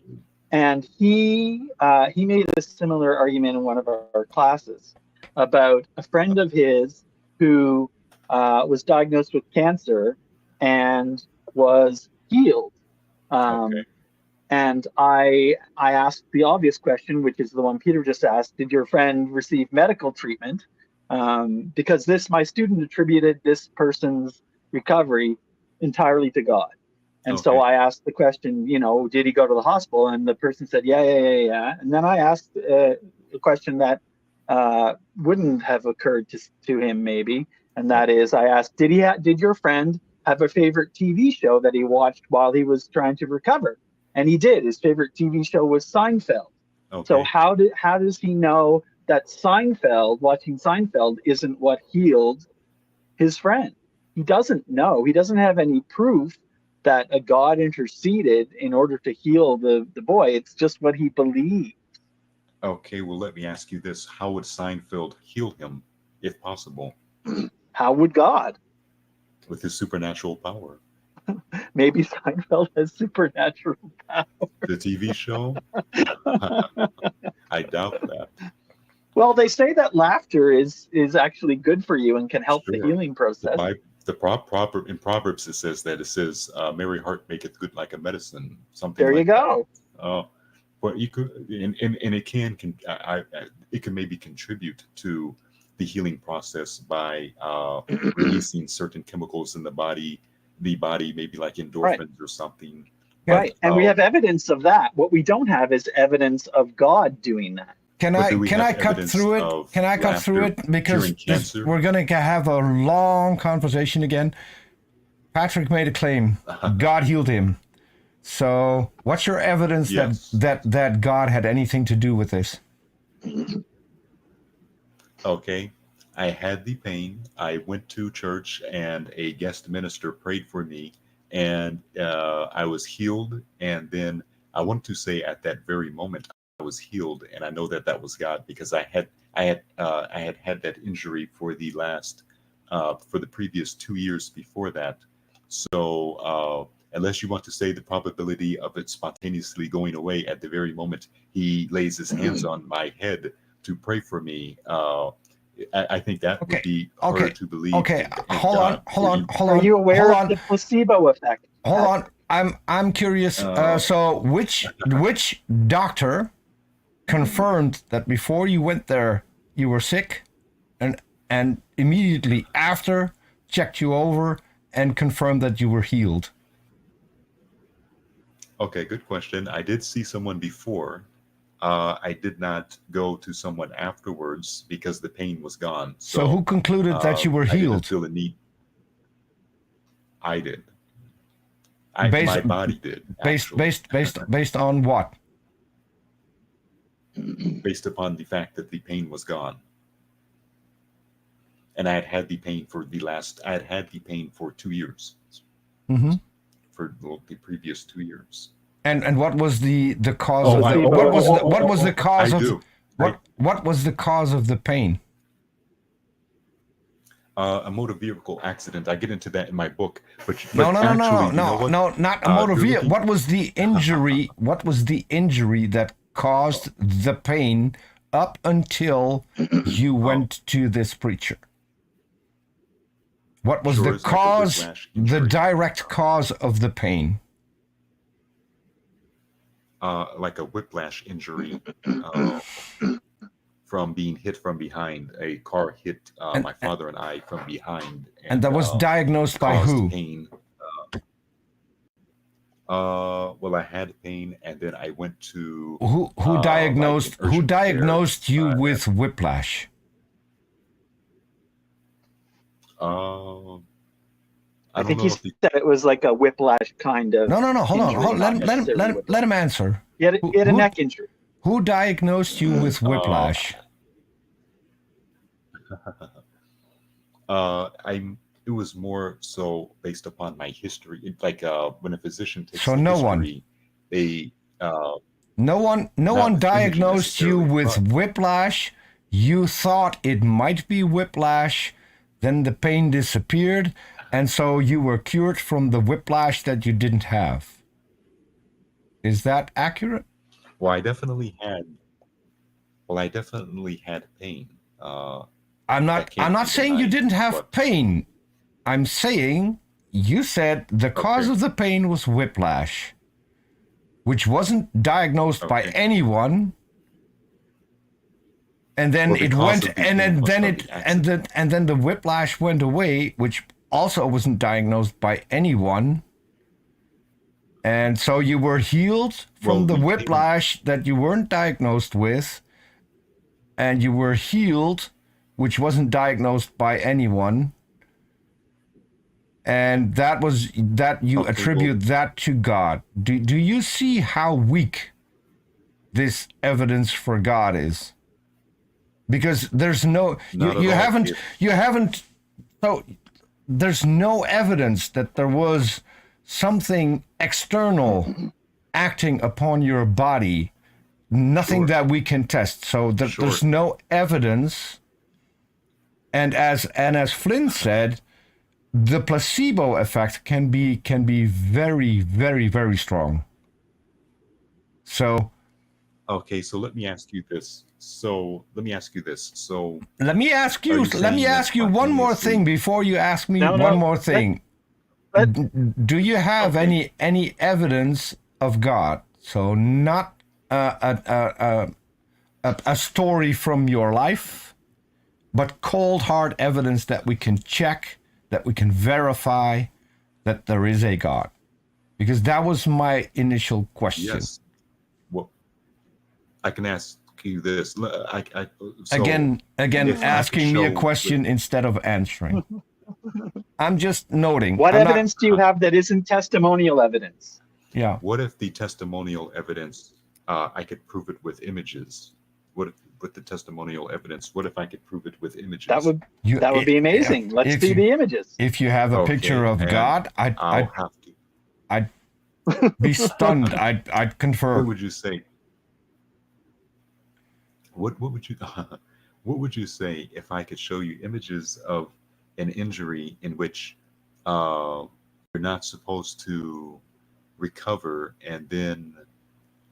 Speaker 2: And he made a similar argument in one of our classes about a friend of his who was diagnosed with cancer and was healed. And I asked the obvious question, which is the one Peter just asked: did your friend receive medical treatment? Because my student attributed this person's recovery entirely to God. And so I asked the question, did he go to the hospital? And the person said, yeah. And then I asked a question that wouldn't have occurred to him maybe, and that is, I asked, did your friend have a favorite TV show that he watched while he was trying to recover. And he did. His favorite TV show was Seinfeld.
Speaker 3: Okay.
Speaker 2: So how does he know that watching Seinfeld isn't what healed his friend? He doesn't know. He doesn't have any proof that a God interceded in order to heal the boy. It's just what he believed.
Speaker 3: Okay, well, let me ask you this. How would Seinfeld heal him, if possible?
Speaker 2: How would God?
Speaker 3: With his supernatural power.
Speaker 2: Maybe Seinfeld has supernatural power.
Speaker 3: The TV show? I doubt that.
Speaker 2: Well, they say that laughter is actually good for you and can help the
Speaker 3: Sure.
Speaker 2: healing process.
Speaker 3: In Proverbs, it says, merry heart maketh good like a medicine. Something
Speaker 2: There
Speaker 3: like
Speaker 2: you go.
Speaker 3: But you could, and it can maybe contribute to the healing process by releasing certain chemicals in the body maybe like endorphins or something.
Speaker 2: Right.
Speaker 3: But,
Speaker 2: And we have evidence of that. What we don't have is evidence of God doing that.
Speaker 1: Can I cut through it? Can I cut through it? Because we're going to have a long conversation again. Patrick made a claim. God healed him. So what's your evidence that God had anything to do with this?
Speaker 3: Okay. I had the pain. I went to church and a guest minister prayed for me, and I was healed. And then I want to say at that very moment I was healed, and I know that was God, because I had that injury for the previous 2 years before that. So unless you want to say the probability of it spontaneously going away at the very moment he lays his hands on my head to pray for me, I think that would be harder to believe.
Speaker 1: Okay, hold on.
Speaker 2: Are you aware of the placebo effect?
Speaker 1: Hold on. I'm curious. So which doctor confirmed that before you went there you were sick, and immediately after checked you over and confirmed that you were healed?
Speaker 3: Okay, good question. I did see someone before. I did not go to someone afterwards because the pain was gone.
Speaker 1: So who concluded that you were
Speaker 3: I
Speaker 1: healed?
Speaker 3: didn't feel the need. I did. My body did.
Speaker 1: Based on what?
Speaker 3: Based upon the fact that the pain was gone. And I had the pain for 2 years.
Speaker 1: Mm-hmm.
Speaker 3: For the previous 2 years.
Speaker 1: And what was the cause of the what was the cause of what was the cause of the pain?
Speaker 3: A motor vehicle accident. I get into that in my book.
Speaker 1: No, not a motor vehicle. What was the injury? What was the injury that caused the pain up until you went to this preacher? What was the cause, the direct cause of the pain?
Speaker 3: Like a whiplash injury from being hit from behind. A car hit my father and I from behind.
Speaker 1: And that was diagnosed by who?
Speaker 3: Pain. Well, I had pain, and then I went to
Speaker 1: who diagnosed you with whiplash?
Speaker 2: I think he said it was like a whiplash kind of.
Speaker 1: No. Hold on. Let him answer.
Speaker 2: He had a neck injury.
Speaker 1: Who diagnosed you with whiplash?
Speaker 3: It was more so based upon my history. When a physician takes
Speaker 1: so no
Speaker 3: history,
Speaker 1: no one diagnosed you with whiplash. You thought it might be whiplash, then the pain disappeared, and so you were cured from the whiplash that you didn't have. Is that accurate?
Speaker 3: Well, I definitely had pain.
Speaker 1: I'm not saying you didn't have pain. I'm saying you said the cause of the pain was whiplash, which wasn't diagnosed by anyone. And then it went, and then the whiplash went away, which also wasn't diagnosed by anyone. And so you were healed from the whiplash that you weren't diagnosed with, and you were healed, which wasn't diagnosed by anyone. and that you
Speaker 3: Okay,
Speaker 1: attribute that to God. Do you see how weak this evidence for God is? Because there's no
Speaker 3: not at
Speaker 1: you
Speaker 3: all.
Speaker 1: haven't so there's no evidence that there was something external acting upon your body, nothing
Speaker 3: Sure.
Speaker 1: that we can test. So
Speaker 3: Sure.
Speaker 1: there's no evidence. And as Flynn said, the placebo effect can be very, very, very strong. So
Speaker 3: Okay, so let me ask you this. So
Speaker 1: let me ask you
Speaker 3: Are you saying that
Speaker 1: one more
Speaker 3: spontaneously?
Speaker 1: thing before you ask me
Speaker 2: No,
Speaker 1: one
Speaker 2: no.
Speaker 1: more thing. Do you have
Speaker 3: Okay.
Speaker 1: any evidence of God? So not a story from your life, but cold hard evidence that we can check, that we can verify that there is a God. Because that was my initial question.
Speaker 3: Yes. Well, I can ask you this. So
Speaker 1: Again,
Speaker 3: if I
Speaker 1: asking
Speaker 3: could
Speaker 1: me a
Speaker 3: show
Speaker 1: question instead of answering. I'm just noting.
Speaker 2: What
Speaker 1: I'm not-
Speaker 2: evidence do you have that isn't testimonial evidence?
Speaker 1: Yeah.
Speaker 3: What if the testimonial evidence, I could prove it with images? What if with the testimonial evidence? What if I could prove it with images?
Speaker 2: That would be amazing. Let's
Speaker 1: if
Speaker 2: see
Speaker 1: you-
Speaker 2: the images.
Speaker 1: If you have a
Speaker 3: Okay,
Speaker 1: picture of
Speaker 3: and
Speaker 1: God,
Speaker 3: I'll have to.
Speaker 1: I'd be stunned. I'd confer.
Speaker 3: What would you say? What would you what would you say if I could show you images of an injury in which you're not supposed to recover, and then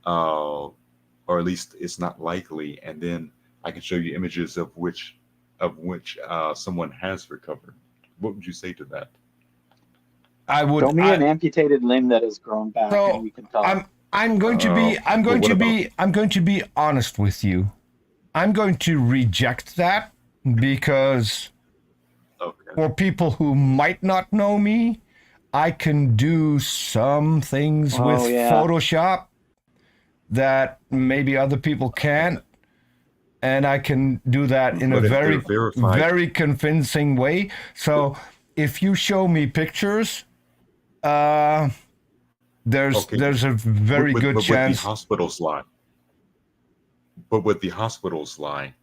Speaker 3: or at least it's not likely, and then I can show you images of which someone has recovered? What would you say to that?
Speaker 1: I would.
Speaker 2: Show me an amputated limb that has grown back,
Speaker 1: So,
Speaker 2: and we can talk.
Speaker 1: I'm going to be I'm going to be honest with you. I'm going to reject that because
Speaker 3: Okay.
Speaker 1: for people who might not know me, I can do some things with Photoshop that maybe other people can't, and I can do that in
Speaker 3: But
Speaker 1: a
Speaker 3: if
Speaker 1: very
Speaker 3: they're verified-
Speaker 1: very convincing way. So if you show me pictures, there's
Speaker 3: Okay.
Speaker 1: a very good
Speaker 3: but
Speaker 1: chance.
Speaker 3: Would the hospitals lie? But would the hospitals lie?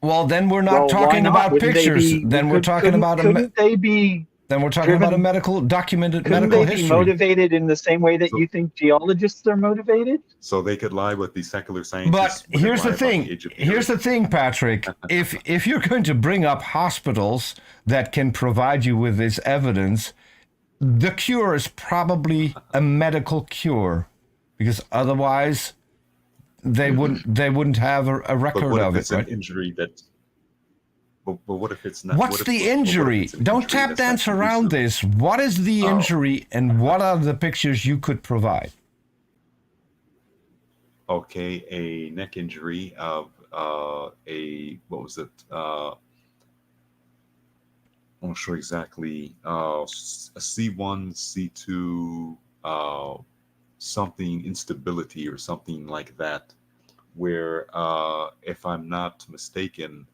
Speaker 1: Well, then we're not
Speaker 2: Well, why
Speaker 1: talking
Speaker 2: not?
Speaker 1: about
Speaker 2: Wouldn't they
Speaker 1: pictures.
Speaker 2: be-
Speaker 1: Then we're talking about
Speaker 2: couldn't they be
Speaker 1: then we're talking about a
Speaker 2: driven-
Speaker 1: medical documented
Speaker 2: couldn't
Speaker 1: medical
Speaker 2: they be
Speaker 1: history.
Speaker 2: motivated in the same way that
Speaker 3: So-
Speaker 2: you think geologists are motivated?
Speaker 3: So they could lie with the secular
Speaker 1: But
Speaker 3: scientists. would
Speaker 1: here's
Speaker 3: lie
Speaker 1: the
Speaker 3: about
Speaker 1: thing.
Speaker 3: the age of
Speaker 1: Here's the
Speaker 3: Pyrrhus.
Speaker 1: thing, Patrick. If you're going to bring up hospitals that can provide you with this evidence, the cure is probably a medical cure, because otherwise they wouldn't have a
Speaker 3: But
Speaker 1: record
Speaker 3: what
Speaker 1: of
Speaker 3: if
Speaker 1: it,
Speaker 3: it's an
Speaker 1: right?
Speaker 3: injury that? But what if it's not?
Speaker 1: What's
Speaker 3: what if-
Speaker 1: the
Speaker 3: but what if
Speaker 1: injury?
Speaker 3: it's an
Speaker 1: Don't
Speaker 3: injury
Speaker 1: tap
Speaker 3: that's not
Speaker 1: dance around
Speaker 3: conclusive?
Speaker 1: this. What is the
Speaker 3: Oh.
Speaker 1: injury, and what are the pictures you could provide?
Speaker 3: Okay, a neck injury of what was it? I'm not sure exactly. A C1, C2, something instability or something like that, where if I'm not mistaken,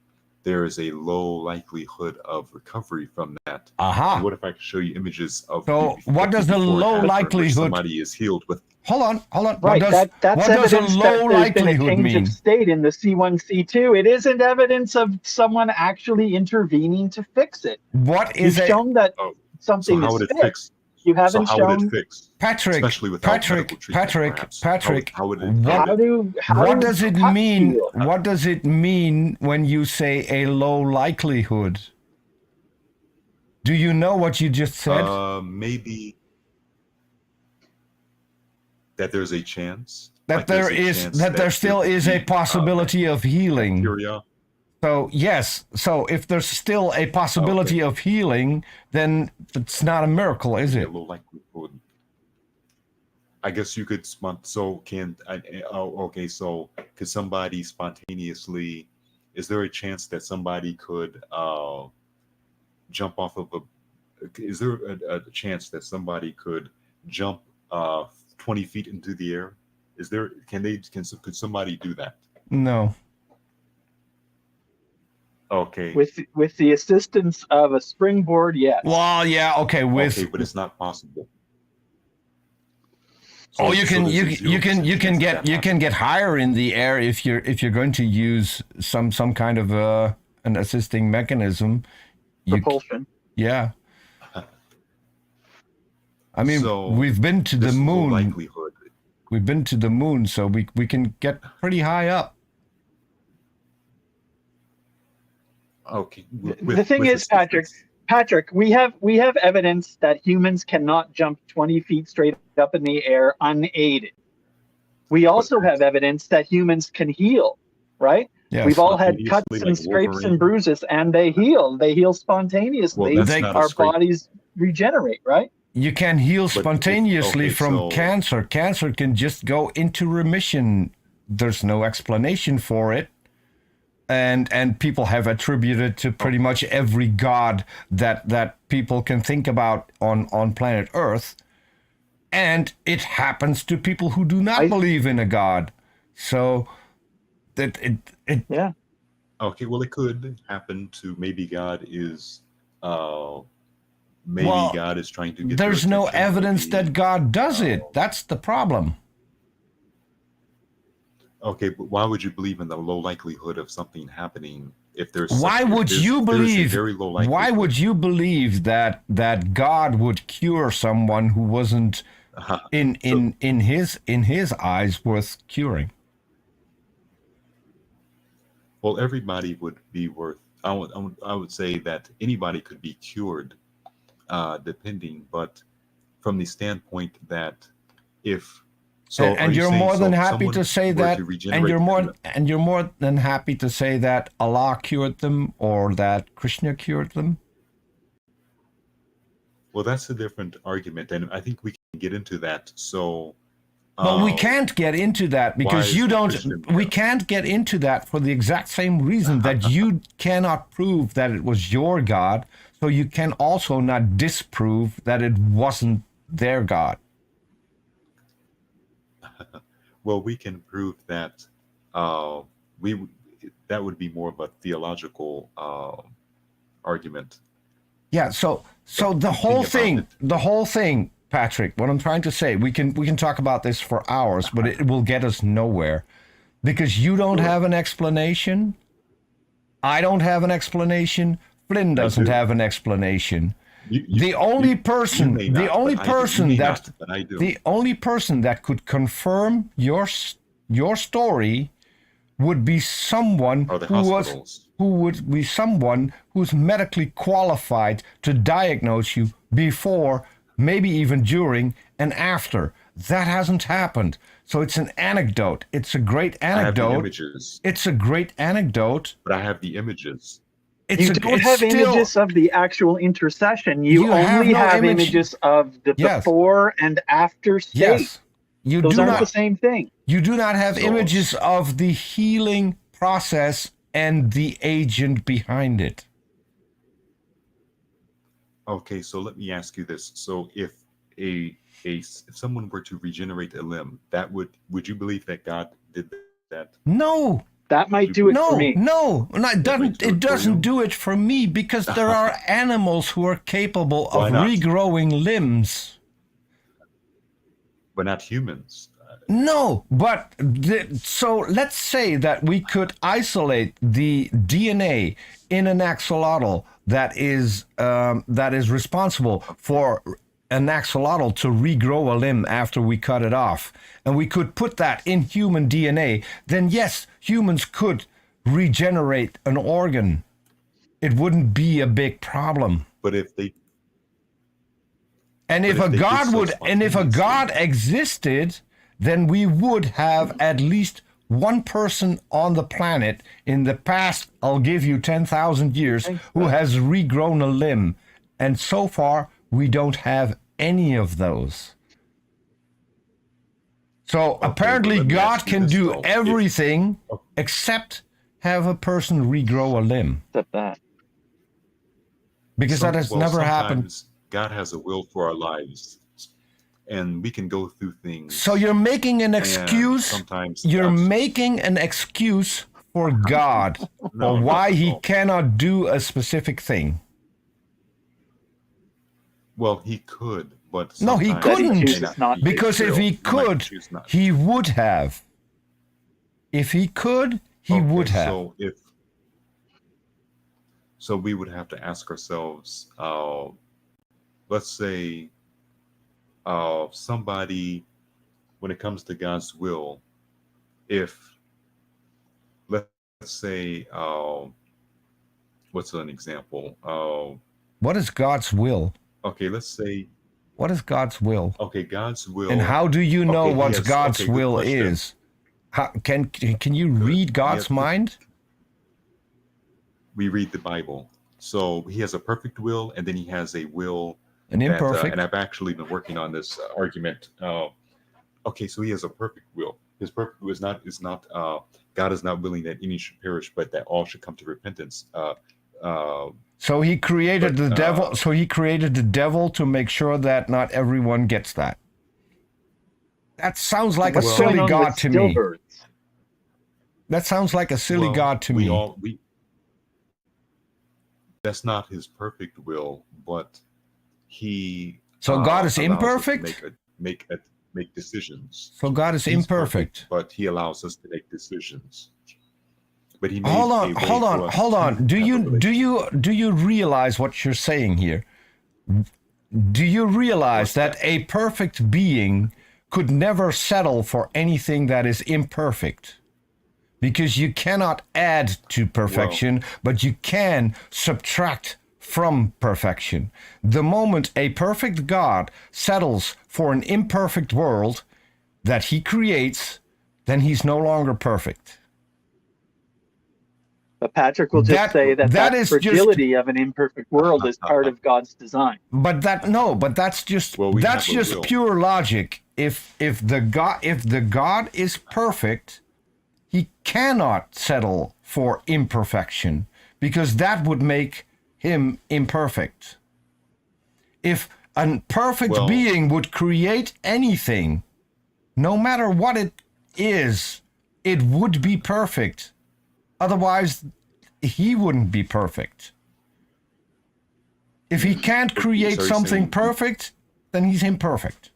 Speaker 3: there is a low likelihood of recovery from that.
Speaker 1: Aha.
Speaker 3: And what if I could show you images of
Speaker 1: So what does the
Speaker 3: before and
Speaker 1: low
Speaker 3: after in which
Speaker 1: likelihood-
Speaker 3: somebody is healed with?
Speaker 1: Hold on.
Speaker 2: Right. That's
Speaker 1: what does a
Speaker 2: evidence
Speaker 1: low
Speaker 2: that there's been a
Speaker 1: likelihood
Speaker 2: change
Speaker 1: mean?
Speaker 2: of state in the C1, C2. It isn't evidence of someone actually intervening to fix it.
Speaker 1: What
Speaker 2: You've
Speaker 1: is a
Speaker 2: shown that
Speaker 3: Oh, so
Speaker 2: something
Speaker 3: how
Speaker 2: is
Speaker 3: would it
Speaker 2: fixed.
Speaker 3: fix?
Speaker 2: You
Speaker 3: So
Speaker 2: haven't
Speaker 3: how would
Speaker 2: shown
Speaker 3: it fix?
Speaker 1: Patrick?
Speaker 3: Especially without medical treatment, perhaps.
Speaker 1: Patrick.
Speaker 3: How would it?
Speaker 1: What- What does it
Speaker 2: cuts
Speaker 1: mean?
Speaker 2: heal?
Speaker 1: What does it mean when you say a low likelihood? Do you know what you just said?
Speaker 3: Maybe that there's a chance
Speaker 1: that
Speaker 3: there's
Speaker 1: there
Speaker 3: a
Speaker 1: is
Speaker 3: chance
Speaker 1: that there still
Speaker 3: could
Speaker 1: is a
Speaker 3: be,
Speaker 1: possibility of healing.
Speaker 3: bacteria.
Speaker 1: So yes, so if there's still a possibility of healing, then it's not a miracle, is
Speaker 3: A
Speaker 1: it?
Speaker 3: low likelihood. I guess you could so could somebody spontaneously, is there a chance that somebody could jump off of is there a chance that somebody could jump 20 feet into the air? Is there, could somebody do that?
Speaker 1: No.
Speaker 3: Okay.
Speaker 2: With the assistance of a springboard, yes.
Speaker 1: Well, yeah, okay,
Speaker 3: Okay, but it's not possible. So,
Speaker 1: you can
Speaker 3: so there's a 0%
Speaker 1: you can
Speaker 3: chance
Speaker 1: get
Speaker 3: that
Speaker 1: you can get higher in the air if you're going to use some kind of an assisting mechanism.
Speaker 2: Propulsion.
Speaker 1: Yeah. I mean,
Speaker 3: So
Speaker 1: we've been to the
Speaker 3: this low
Speaker 1: moon.
Speaker 3: likelihood.
Speaker 1: We've been to the moon, so we can get pretty high up.
Speaker 3: Okay.
Speaker 2: The thing is, Patrick, we have evidence that humans cannot jump 20 feet straight up in the air unaided. We also have evidence that humans can heal, right?
Speaker 1: Yes.
Speaker 2: We've all had cuts
Speaker 3: Like
Speaker 2: and scrapes
Speaker 3: Wolverine.
Speaker 2: and bruises, and they heal. They heal spontaneously.
Speaker 3: Well, that's not a
Speaker 2: Our
Speaker 3: scrape.
Speaker 2: bodies regenerate, right?
Speaker 1: You can heal
Speaker 3: But
Speaker 1: spontaneously
Speaker 3: okay,
Speaker 1: from
Speaker 3: so-
Speaker 1: cancer. Cancer can just go into remission. There's no explanation for it. And people have attributed to pretty much every god that people can think about on planet Earth. And it happens to people who do not believe in a god. So that it
Speaker 2: Yeah.
Speaker 3: Okay, well, it could happen to maybe God is God is trying to get.
Speaker 1: there's
Speaker 3: your
Speaker 1: no
Speaker 3: attention,
Speaker 1: evidence
Speaker 3: maybe.
Speaker 1: that God does it. That's the problem.
Speaker 3: Okay, but why would you believe in the low likelihood of something happening if there's?
Speaker 1: Why would you
Speaker 3: there's a
Speaker 1: believe?
Speaker 3: very low likelihood.
Speaker 1: Why would you believe that God would cure someone who wasn't in his eyes worth curing?
Speaker 3: Well, everybody would be worth. I would say that anybody could be cured, depending, but from the standpoint that if. So
Speaker 1: and you're more than happy to say that, and you're
Speaker 3: more.
Speaker 1: more than happy to say that Allah cured them or that Krishna cured them.
Speaker 3: Well, that's a different argument, and I think we can get into that. So,
Speaker 1: But we can't get into that because you don't. We can't get into that for the exact same reason that you cannot prove that it was your God, so you can also not disprove that it wasn't their God.
Speaker 3: Well, we can prove that that would be more of a theological argument.
Speaker 1: Yeah. So the whole thing, Patrick. What I'm trying to say, we can talk about this for hours, but it will get us nowhere because you don't have an explanation. I don't have an explanation. Flynn doesn't have an explanation. The only person that could confirm your story would be someone who's medically qualified to diagnose you before, maybe even during and after. That hasn't happened. So it's an anecdote. It's a great anecdote.
Speaker 3: I have the images.
Speaker 1: It's a great anecdote.
Speaker 3: But I have the images.
Speaker 2: You don't have images of the actual intercession. You only have images of the before and after state.
Speaker 1: Yes.
Speaker 2: Those aren't the same thing.
Speaker 1: You do not have images of the healing process and the agent behind it.
Speaker 3: Okay, so let me ask you this. So if if someone were to regenerate a limb, would you believe that God did that?
Speaker 1: No.
Speaker 2: That might do it for me.
Speaker 1: No, it doesn't do it for me because there are animals who are capable of regrowing limbs.
Speaker 3: But not humans.
Speaker 1: No, but so let's say that we could isolate the DNA in an axolotl that is responsible for an axolotl to regrow a limb after we cut it off, and we could put that in human DNA, then yes, humans could regenerate an organ. It wouldn't be a big problem.
Speaker 3: But if they
Speaker 1: if a God existed, then we would have at least one person on the planet in the past, I'll give you 10,000 years, who has regrown a limb. And so far, we don't have any of those. So apparently God can do everything except have a person regrow a limb.
Speaker 2: Except that.
Speaker 1: Because that has never happened.
Speaker 3: God has a will for our lives. And we can go through things.
Speaker 1: So you're making an excuse. You're making an excuse for God
Speaker 3: No,
Speaker 1: or why he
Speaker 3: no.
Speaker 1: cannot do a specific thing?
Speaker 3: Well, he could, but
Speaker 1: No, he
Speaker 3: sometimes
Speaker 2: That he
Speaker 1: couldn't.
Speaker 3: may
Speaker 2: chooses not
Speaker 3: be
Speaker 2: to.
Speaker 1: Because
Speaker 3: his
Speaker 1: if
Speaker 3: will.
Speaker 1: he
Speaker 3: might
Speaker 1: could,
Speaker 3: choose not.
Speaker 1: he would have. If he could, he would have.
Speaker 3: So we would have to ask ourselves, let's say somebody, when it comes to God's will, if let's say, what's an example?
Speaker 1: What is God's will?
Speaker 3: Okay, let's say,
Speaker 1: What is God's will?
Speaker 3: okay, God's will.
Speaker 1: And how do you know
Speaker 3: Okay,
Speaker 1: what
Speaker 3: yes,
Speaker 1: God's
Speaker 3: okay, good
Speaker 1: will
Speaker 3: question.
Speaker 1: is? How, can you read God's
Speaker 3: Yes,
Speaker 1: mind?
Speaker 3: we read the Bible. So he has a perfect will, and then he has a will
Speaker 1: An
Speaker 3: that,
Speaker 1: imperfect.
Speaker 3: and I've actually been working on this argument. Okay, so he has a perfect will. His perfect will is not God is not willing that any should perish, but that all should come to repentance.
Speaker 1: So he created
Speaker 3: but,
Speaker 1: the devil. So he created the devil to make sure that not everyone gets that. That sounds like a
Speaker 2: What's
Speaker 1: silly
Speaker 2: going on
Speaker 1: God
Speaker 2: with
Speaker 1: to me.
Speaker 2: stillbirths?
Speaker 1: That sounds like a silly God to me.
Speaker 3: That's not his perfect will, but he.
Speaker 1: So God is
Speaker 3: allows us to
Speaker 1: imperfect?
Speaker 3: make decisions.
Speaker 1: So God is
Speaker 3: He's
Speaker 1: imperfect.
Speaker 3: perfect, but he allows us to make decisions. But he made
Speaker 1: Hold
Speaker 3: a
Speaker 1: on,
Speaker 3: way
Speaker 1: hold
Speaker 3: for
Speaker 1: on,
Speaker 3: us
Speaker 1: hold
Speaker 3: to
Speaker 1: on.
Speaker 3: have a
Speaker 1: Do you realize what you're saying here? Do you realize that a perfect being could never settle for anything that is imperfect? Because you cannot add to perfection, but you can subtract from perfection. The moment a perfect God settles for an imperfect world that he creates, then he's no longer perfect.
Speaker 2: But Patrick will just say that
Speaker 1: is
Speaker 2: fragility of an imperfect world is part of God's design.
Speaker 1: But that's just pure logic. If the God is perfect, he cannot settle for imperfection because that would make him imperfect. If a perfect being would create anything, no matter what it is, it would be perfect. Otherwise, he wouldn't be perfect. If he can't create something perfect, then he's imperfect.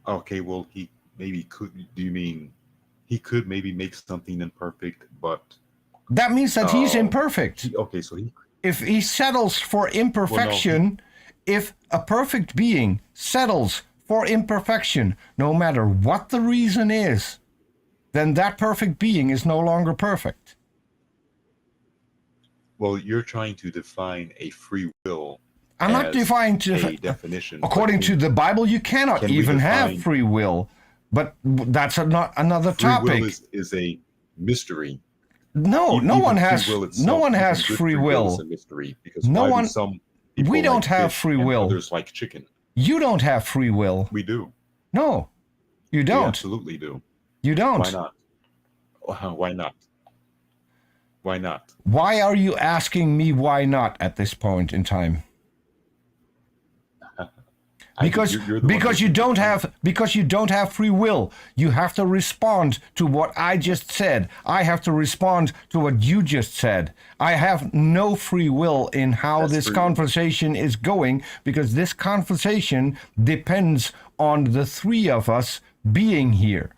Speaker 3: Okay, well, he maybe could. Do you mean he could maybe make something imperfect, but
Speaker 1: that means that he's imperfect? If he settles for imperfection, if a perfect being settles for imperfection, no matter what the reason is, then that perfect being is no longer perfect.
Speaker 3: Well, you're trying to define a free will.
Speaker 1: I'm not defining
Speaker 3: a definition.
Speaker 1: According to the Bible, you cannot even have free will, but that's not another topic.
Speaker 3: Free will is a mystery.
Speaker 1: No one has free will.
Speaker 3: Is a mystery because
Speaker 1: we don't have free will.
Speaker 3: Others like chicken.
Speaker 1: You don't have free will.
Speaker 3: We do.
Speaker 1: No, you don't.
Speaker 3: We absolutely do.
Speaker 1: You don't.
Speaker 3: Why not? Why not? Why not?
Speaker 1: Why are you asking me why not at this point in time? Because you don't have free will. You have to respond to what I just said. I have to respond to what you just said. I have no free will in how this conversation is going because this conversation depends on the three of us being here.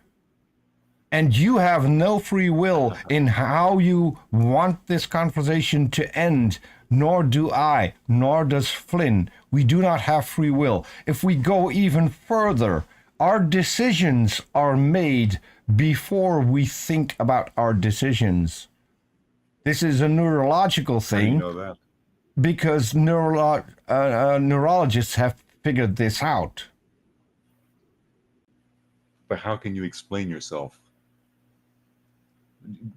Speaker 1: And you have no free will in how you want this conversation to end, nor do I, nor does Flynn. We do not have free will. If we go even further, our decisions are made before we think about our decisions. This is a neurological thing.
Speaker 3: How do you know that?
Speaker 1: Because neurologists have figured this out.
Speaker 3: But how can you explain yourself?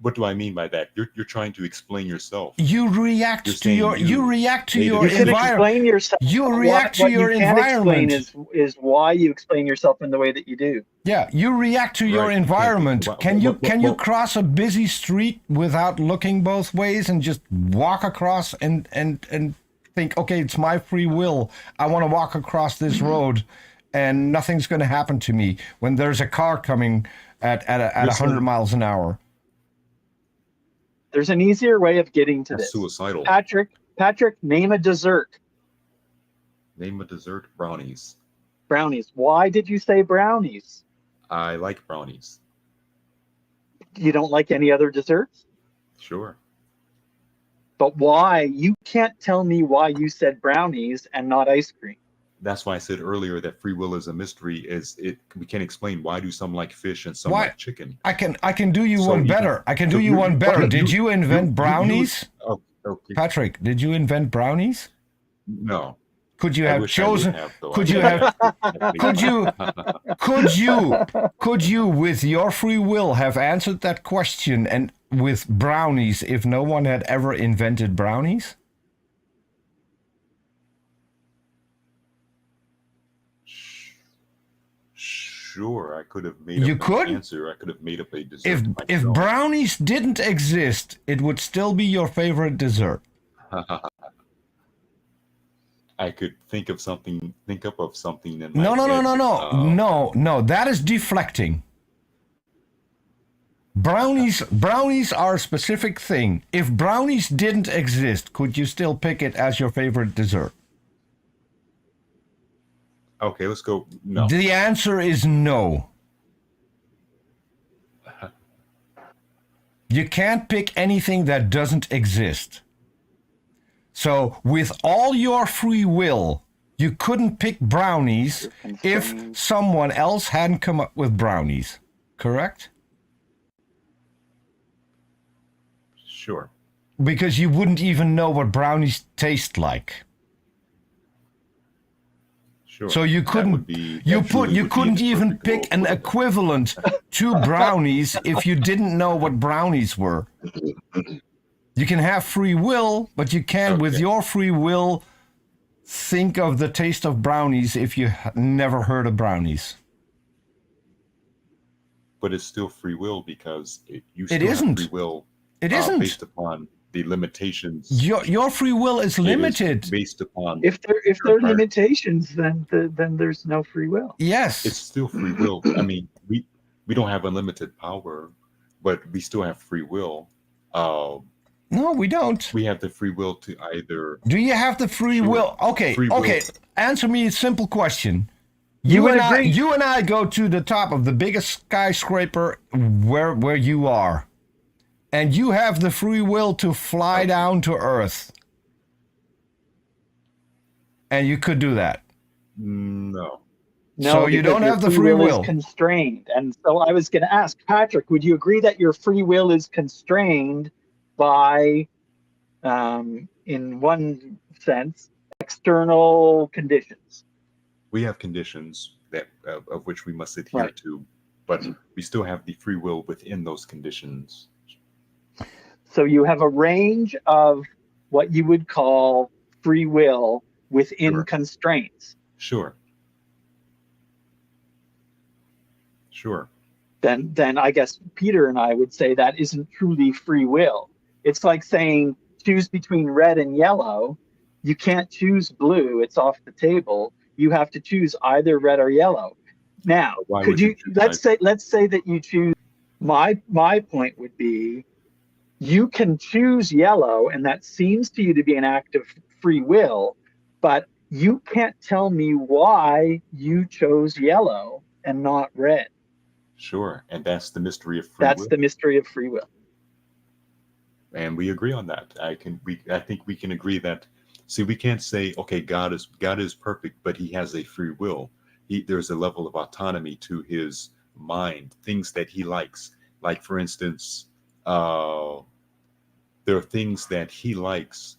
Speaker 3: What do I mean by that? You're trying to explain yourself.
Speaker 1: You react to your environment.
Speaker 2: Explain yourself.
Speaker 1: You react to your environment.
Speaker 2: Is why you explain yourself in the way that you do.
Speaker 1: Yeah, you react to your environment. Can you cross a busy street without looking both ways and just walk across and think, okay, it's my free will. I want to walk across this road, and nothing's going to happen to me. When there's a car coming at
Speaker 3: You're
Speaker 1: 100
Speaker 3: saying
Speaker 1: miles an hour.
Speaker 2: There's an easier way of getting to
Speaker 3: that's
Speaker 2: this.
Speaker 3: suicidal.
Speaker 2: Patrick, name a dessert.
Speaker 3: Name a dessert. Brownies.
Speaker 2: Brownies. Why did you say brownies?
Speaker 3: I like brownies.
Speaker 2: You don't like any other desserts?
Speaker 3: Sure.
Speaker 2: But why? You can't tell me why you said brownies and not ice cream.
Speaker 3: That's why I said earlier that free will is a mystery. We can't explain why do some like fish and some
Speaker 1: Why?
Speaker 3: like chicken.
Speaker 1: I can do you
Speaker 3: So
Speaker 1: one
Speaker 3: even-
Speaker 1: better. I can
Speaker 3: so
Speaker 1: do you
Speaker 3: you-
Speaker 1: one better.
Speaker 3: okay,
Speaker 1: Did you invent brownies?
Speaker 3: Oh, okay.
Speaker 1: Patrick, did you invent brownies?
Speaker 3: No.
Speaker 1: Could you
Speaker 3: I
Speaker 1: have
Speaker 3: wish I would
Speaker 1: chosen?
Speaker 3: have, though.
Speaker 1: Could
Speaker 3: I
Speaker 1: you
Speaker 3: would
Speaker 1: have? Could you, with your free will, have answered that question and with brownies if no one had ever invented brownies?
Speaker 3: Sure, I could have made
Speaker 1: You
Speaker 3: up
Speaker 1: could?
Speaker 3: an answer. I could have made up a dessert
Speaker 1: If
Speaker 3: myself.
Speaker 1: brownies didn't exist, it would still be your favorite dessert.
Speaker 3: I could think up of something in my
Speaker 1: No.
Speaker 3: head.
Speaker 1: No. That is deflecting. Brownies are a specific thing. If brownies didn't exist, could you still pick it as your favorite dessert?
Speaker 3: Okay, let's go. No.
Speaker 1: The answer is no. You can't pick anything that doesn't exist. So, with all your free will, you couldn't pick brownies if someone else hadn't come up with brownies. Correct?
Speaker 3: Sure.
Speaker 1: Because you wouldn't even know what brownies taste like.
Speaker 3: Sure.
Speaker 1: So you couldn't couldn't even pick an equivalent to brownies if you didn't know what brownies were. You can have free will, but you can't with your free will think of the taste of brownies if you never heard of brownies.
Speaker 3: But it's still free will because you
Speaker 1: It
Speaker 3: still
Speaker 1: isn't.
Speaker 3: have free will.
Speaker 1: It isn't.
Speaker 3: Based upon the limitations.
Speaker 1: Your free will is limited.
Speaker 3: Based upon
Speaker 2: if there are limitations, then there's no free will.
Speaker 1: Yes.
Speaker 3: It's still free will. I mean, we don't have unlimited power, but we still have free will.
Speaker 1: No, we don't.
Speaker 3: We have the free will to either.
Speaker 1: Do you have the free will? Okay,
Speaker 3: Free will.
Speaker 1: okay. Answer me a simple question.
Speaker 2: You
Speaker 1: and
Speaker 2: agree?
Speaker 1: you and I go to the top of the biggest skyscraper where you are. And you have the free will to fly down to Earth. And you could do that.
Speaker 3: No.
Speaker 1: So you don't have the free will.
Speaker 2: Is constrained. And so I was going to ask Patrick, would you agree that your free will is constrained by, in one sense, external conditions?
Speaker 3: We have conditions that of which we must adhere to, but we still have the free will within those conditions.
Speaker 2: So you have a range of what you would call free will within constraints.
Speaker 3: Sure.
Speaker 2: Then I guess Peter and I would say that isn't truly free will. It's like saying choose between red and yellow. You can't choose blue. It's off the table. You have to choose either red or yellow. Now, could you let's say that you choose. My point would be, you can choose yellow, and that seems to you to be an act of free will, but you can't tell me why you chose yellow and not red.
Speaker 3: Sure, and that's the mystery of free will.
Speaker 2: That's the mystery of free will.
Speaker 3: And we agree on that. I think we can agree that. See, we can't say, okay, God is perfect, but he has a free will. There's a level of autonomy to his mind, things that he likes. Like, for instance, there are things that he likes,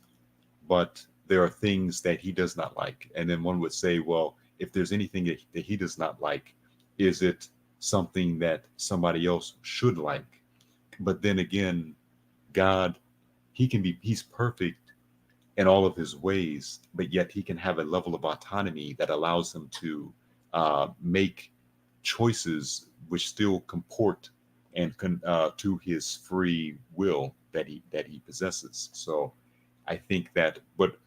Speaker 3: but there are things that he does not like. And then one would say, well, if there's anything that he does not like, is it something that somebody else should like? But then again, God, he's perfect in all of his ways, but yet he can have a level of autonomy that allows him to make choices which still comport and to his free will that he possesses. So I think that, but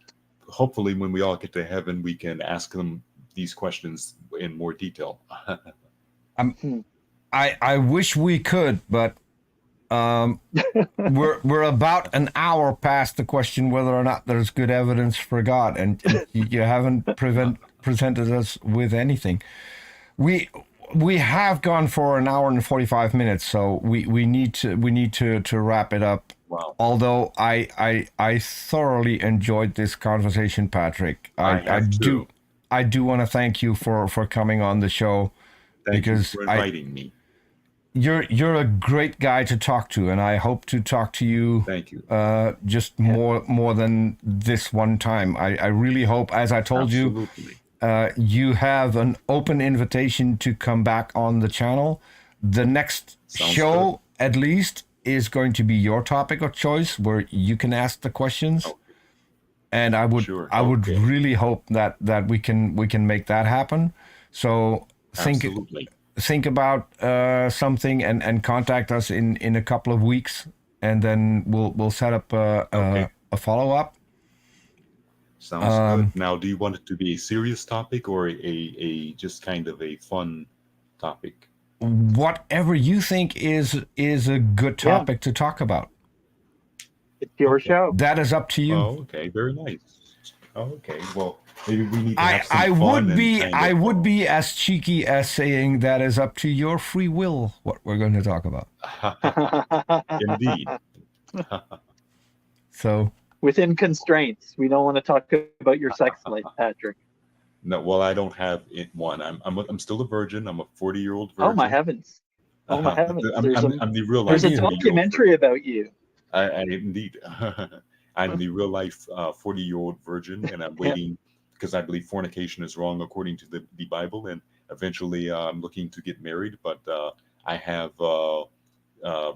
Speaker 3: hopefully when we all get to heaven, we can ask him these questions in more detail.
Speaker 1: I wish we could, but we're about an hour past the question whether or not there's good evidence for God, and you haven't presented us with anything. We have gone for an hour and 45 minutes, so we need to wrap it up.
Speaker 3: Wow.
Speaker 1: Although I thoroughly enjoyed this conversation, Patrick. I do want to thank you for coming on the show.
Speaker 3: Thank you
Speaker 1: because
Speaker 3: for inviting me.
Speaker 1: You're a great guy to talk to, and I hope to talk to you.
Speaker 3: Thank you.
Speaker 1: Just more than this one time. I really hope, as I told
Speaker 3: Absolutely.
Speaker 1: you, you have an open invitation to come back on the channel. The next
Speaker 3: Sounds
Speaker 1: show, at least, is going to be your topic of choice, where you can ask the questions.
Speaker 3: Okay.
Speaker 1: And I would
Speaker 3: Sure.
Speaker 1: I would
Speaker 3: Okay.
Speaker 1: really hope that we can make that happen. So
Speaker 3: Absolutely.
Speaker 1: think about something and contact us in a couple of weeks, and then we'll set up
Speaker 3: Okay.
Speaker 1: a follow up.
Speaker 3: Sounds good. Now, do you want it to be a serious topic or a just kind of a fun topic?
Speaker 1: Whatever you think is a good topic to talk about.
Speaker 2: It's your show.
Speaker 1: That is up to you.
Speaker 3: Oh, okay. Very nice. Oh, okay. Well, maybe we need to have some
Speaker 1: I
Speaker 3: fun
Speaker 1: would
Speaker 3: and
Speaker 1: be
Speaker 3: kind
Speaker 1: I
Speaker 3: of,
Speaker 1: would be as cheeky as saying that is up to your free will what we're going to talk about.
Speaker 3: Indeed.
Speaker 1: So
Speaker 2: Within constraints. We don't want to talk about your sex life, Patrick.
Speaker 3: No, well, I don't have one. I'm still a virgin. I'm a 40-year-old virgin.
Speaker 2: Oh my heavens. Oh my heavens.
Speaker 3: I'm the real life.
Speaker 2: There's a
Speaker 3: 40-year-old
Speaker 2: documentary about you.
Speaker 3: I indeed. I'm the real life 40-year-old virgin, and I'm waiting because I believe fornication is wrong according to the Bible, and eventually I'm looking to get married, but I have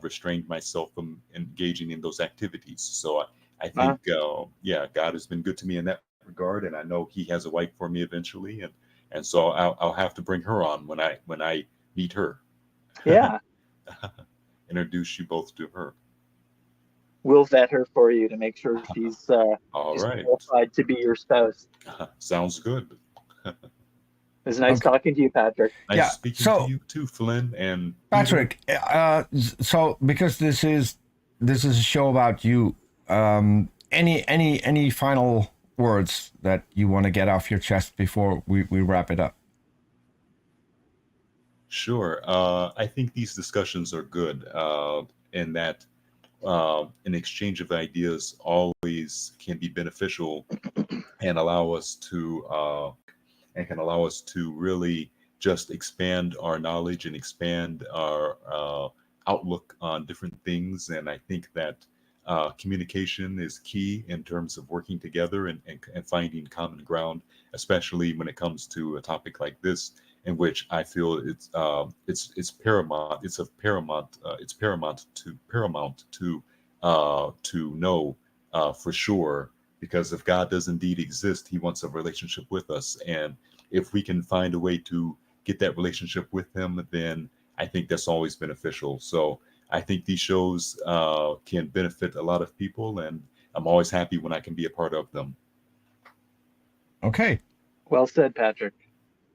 Speaker 3: restrained myself from engaging in those activities. So I think, God has been good to me in that regard, and I know He has a wife for me eventually, and so I'll have to bring her on when I meet her.
Speaker 2: Yeah.
Speaker 3: Introduce you both to her.
Speaker 2: We'll vet her for you to make sure she's
Speaker 3: All right.
Speaker 2: qualified to be your spouse.
Speaker 3: Sounds good.
Speaker 2: It was nice talking to you, Patrick.
Speaker 3: Nice speaking to you too, Flynn and
Speaker 1: Patrick, so because this is a show about you, any final words that you want to get off your chest before we wrap it up?
Speaker 3: Sure. I think these discussions are good, in that an exchange of ideas always can be beneficial and can allow us to really just expand our knowledge and expand our outlook on different things. And I think that communication is key in terms of working together and finding common ground, especially when it comes to a topic like this, in which I feel it's paramount. It's paramount to know for sure, because if God does indeed exist, He wants a relationship with us, and if we can find a way to get that relationship with Him, then I think that's always beneficial. So I think these shows can benefit a lot of people, and I'm always happy when I can be a part of them.
Speaker 1: Okay.
Speaker 2: Well said, Patrick.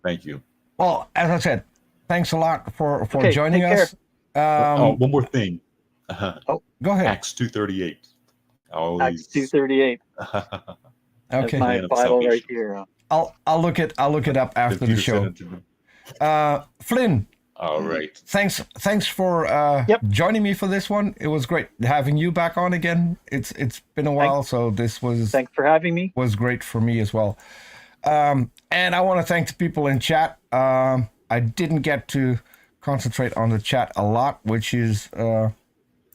Speaker 3: Thank you.
Speaker 1: Well, as I said, thanks a lot for
Speaker 2: Okay,
Speaker 1: joining
Speaker 2: take
Speaker 1: us.
Speaker 3: One more thing.
Speaker 1: Go ahead.
Speaker 3: Acts 2:38.
Speaker 2: Acts 2:38. That's
Speaker 1: Okay.
Speaker 2: my
Speaker 3: Man of
Speaker 2: Bible right
Speaker 3: salvation.
Speaker 2: here.
Speaker 1: I'll look it up after the
Speaker 3: Peter said
Speaker 1: show.
Speaker 3: unto them,
Speaker 1: Flynn,
Speaker 3: all right.
Speaker 1: thanks for joining me for this one. It was great having you back on again. It's been a while, so this was
Speaker 2: Thanks for having me.
Speaker 1: great for me as well. And I want to thank the people in chat. I didn't get to concentrate on the chat a lot, which is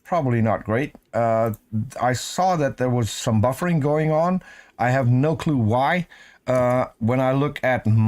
Speaker 1: probably not great. I saw that there was some buffering going on. I have no clue why. When I look at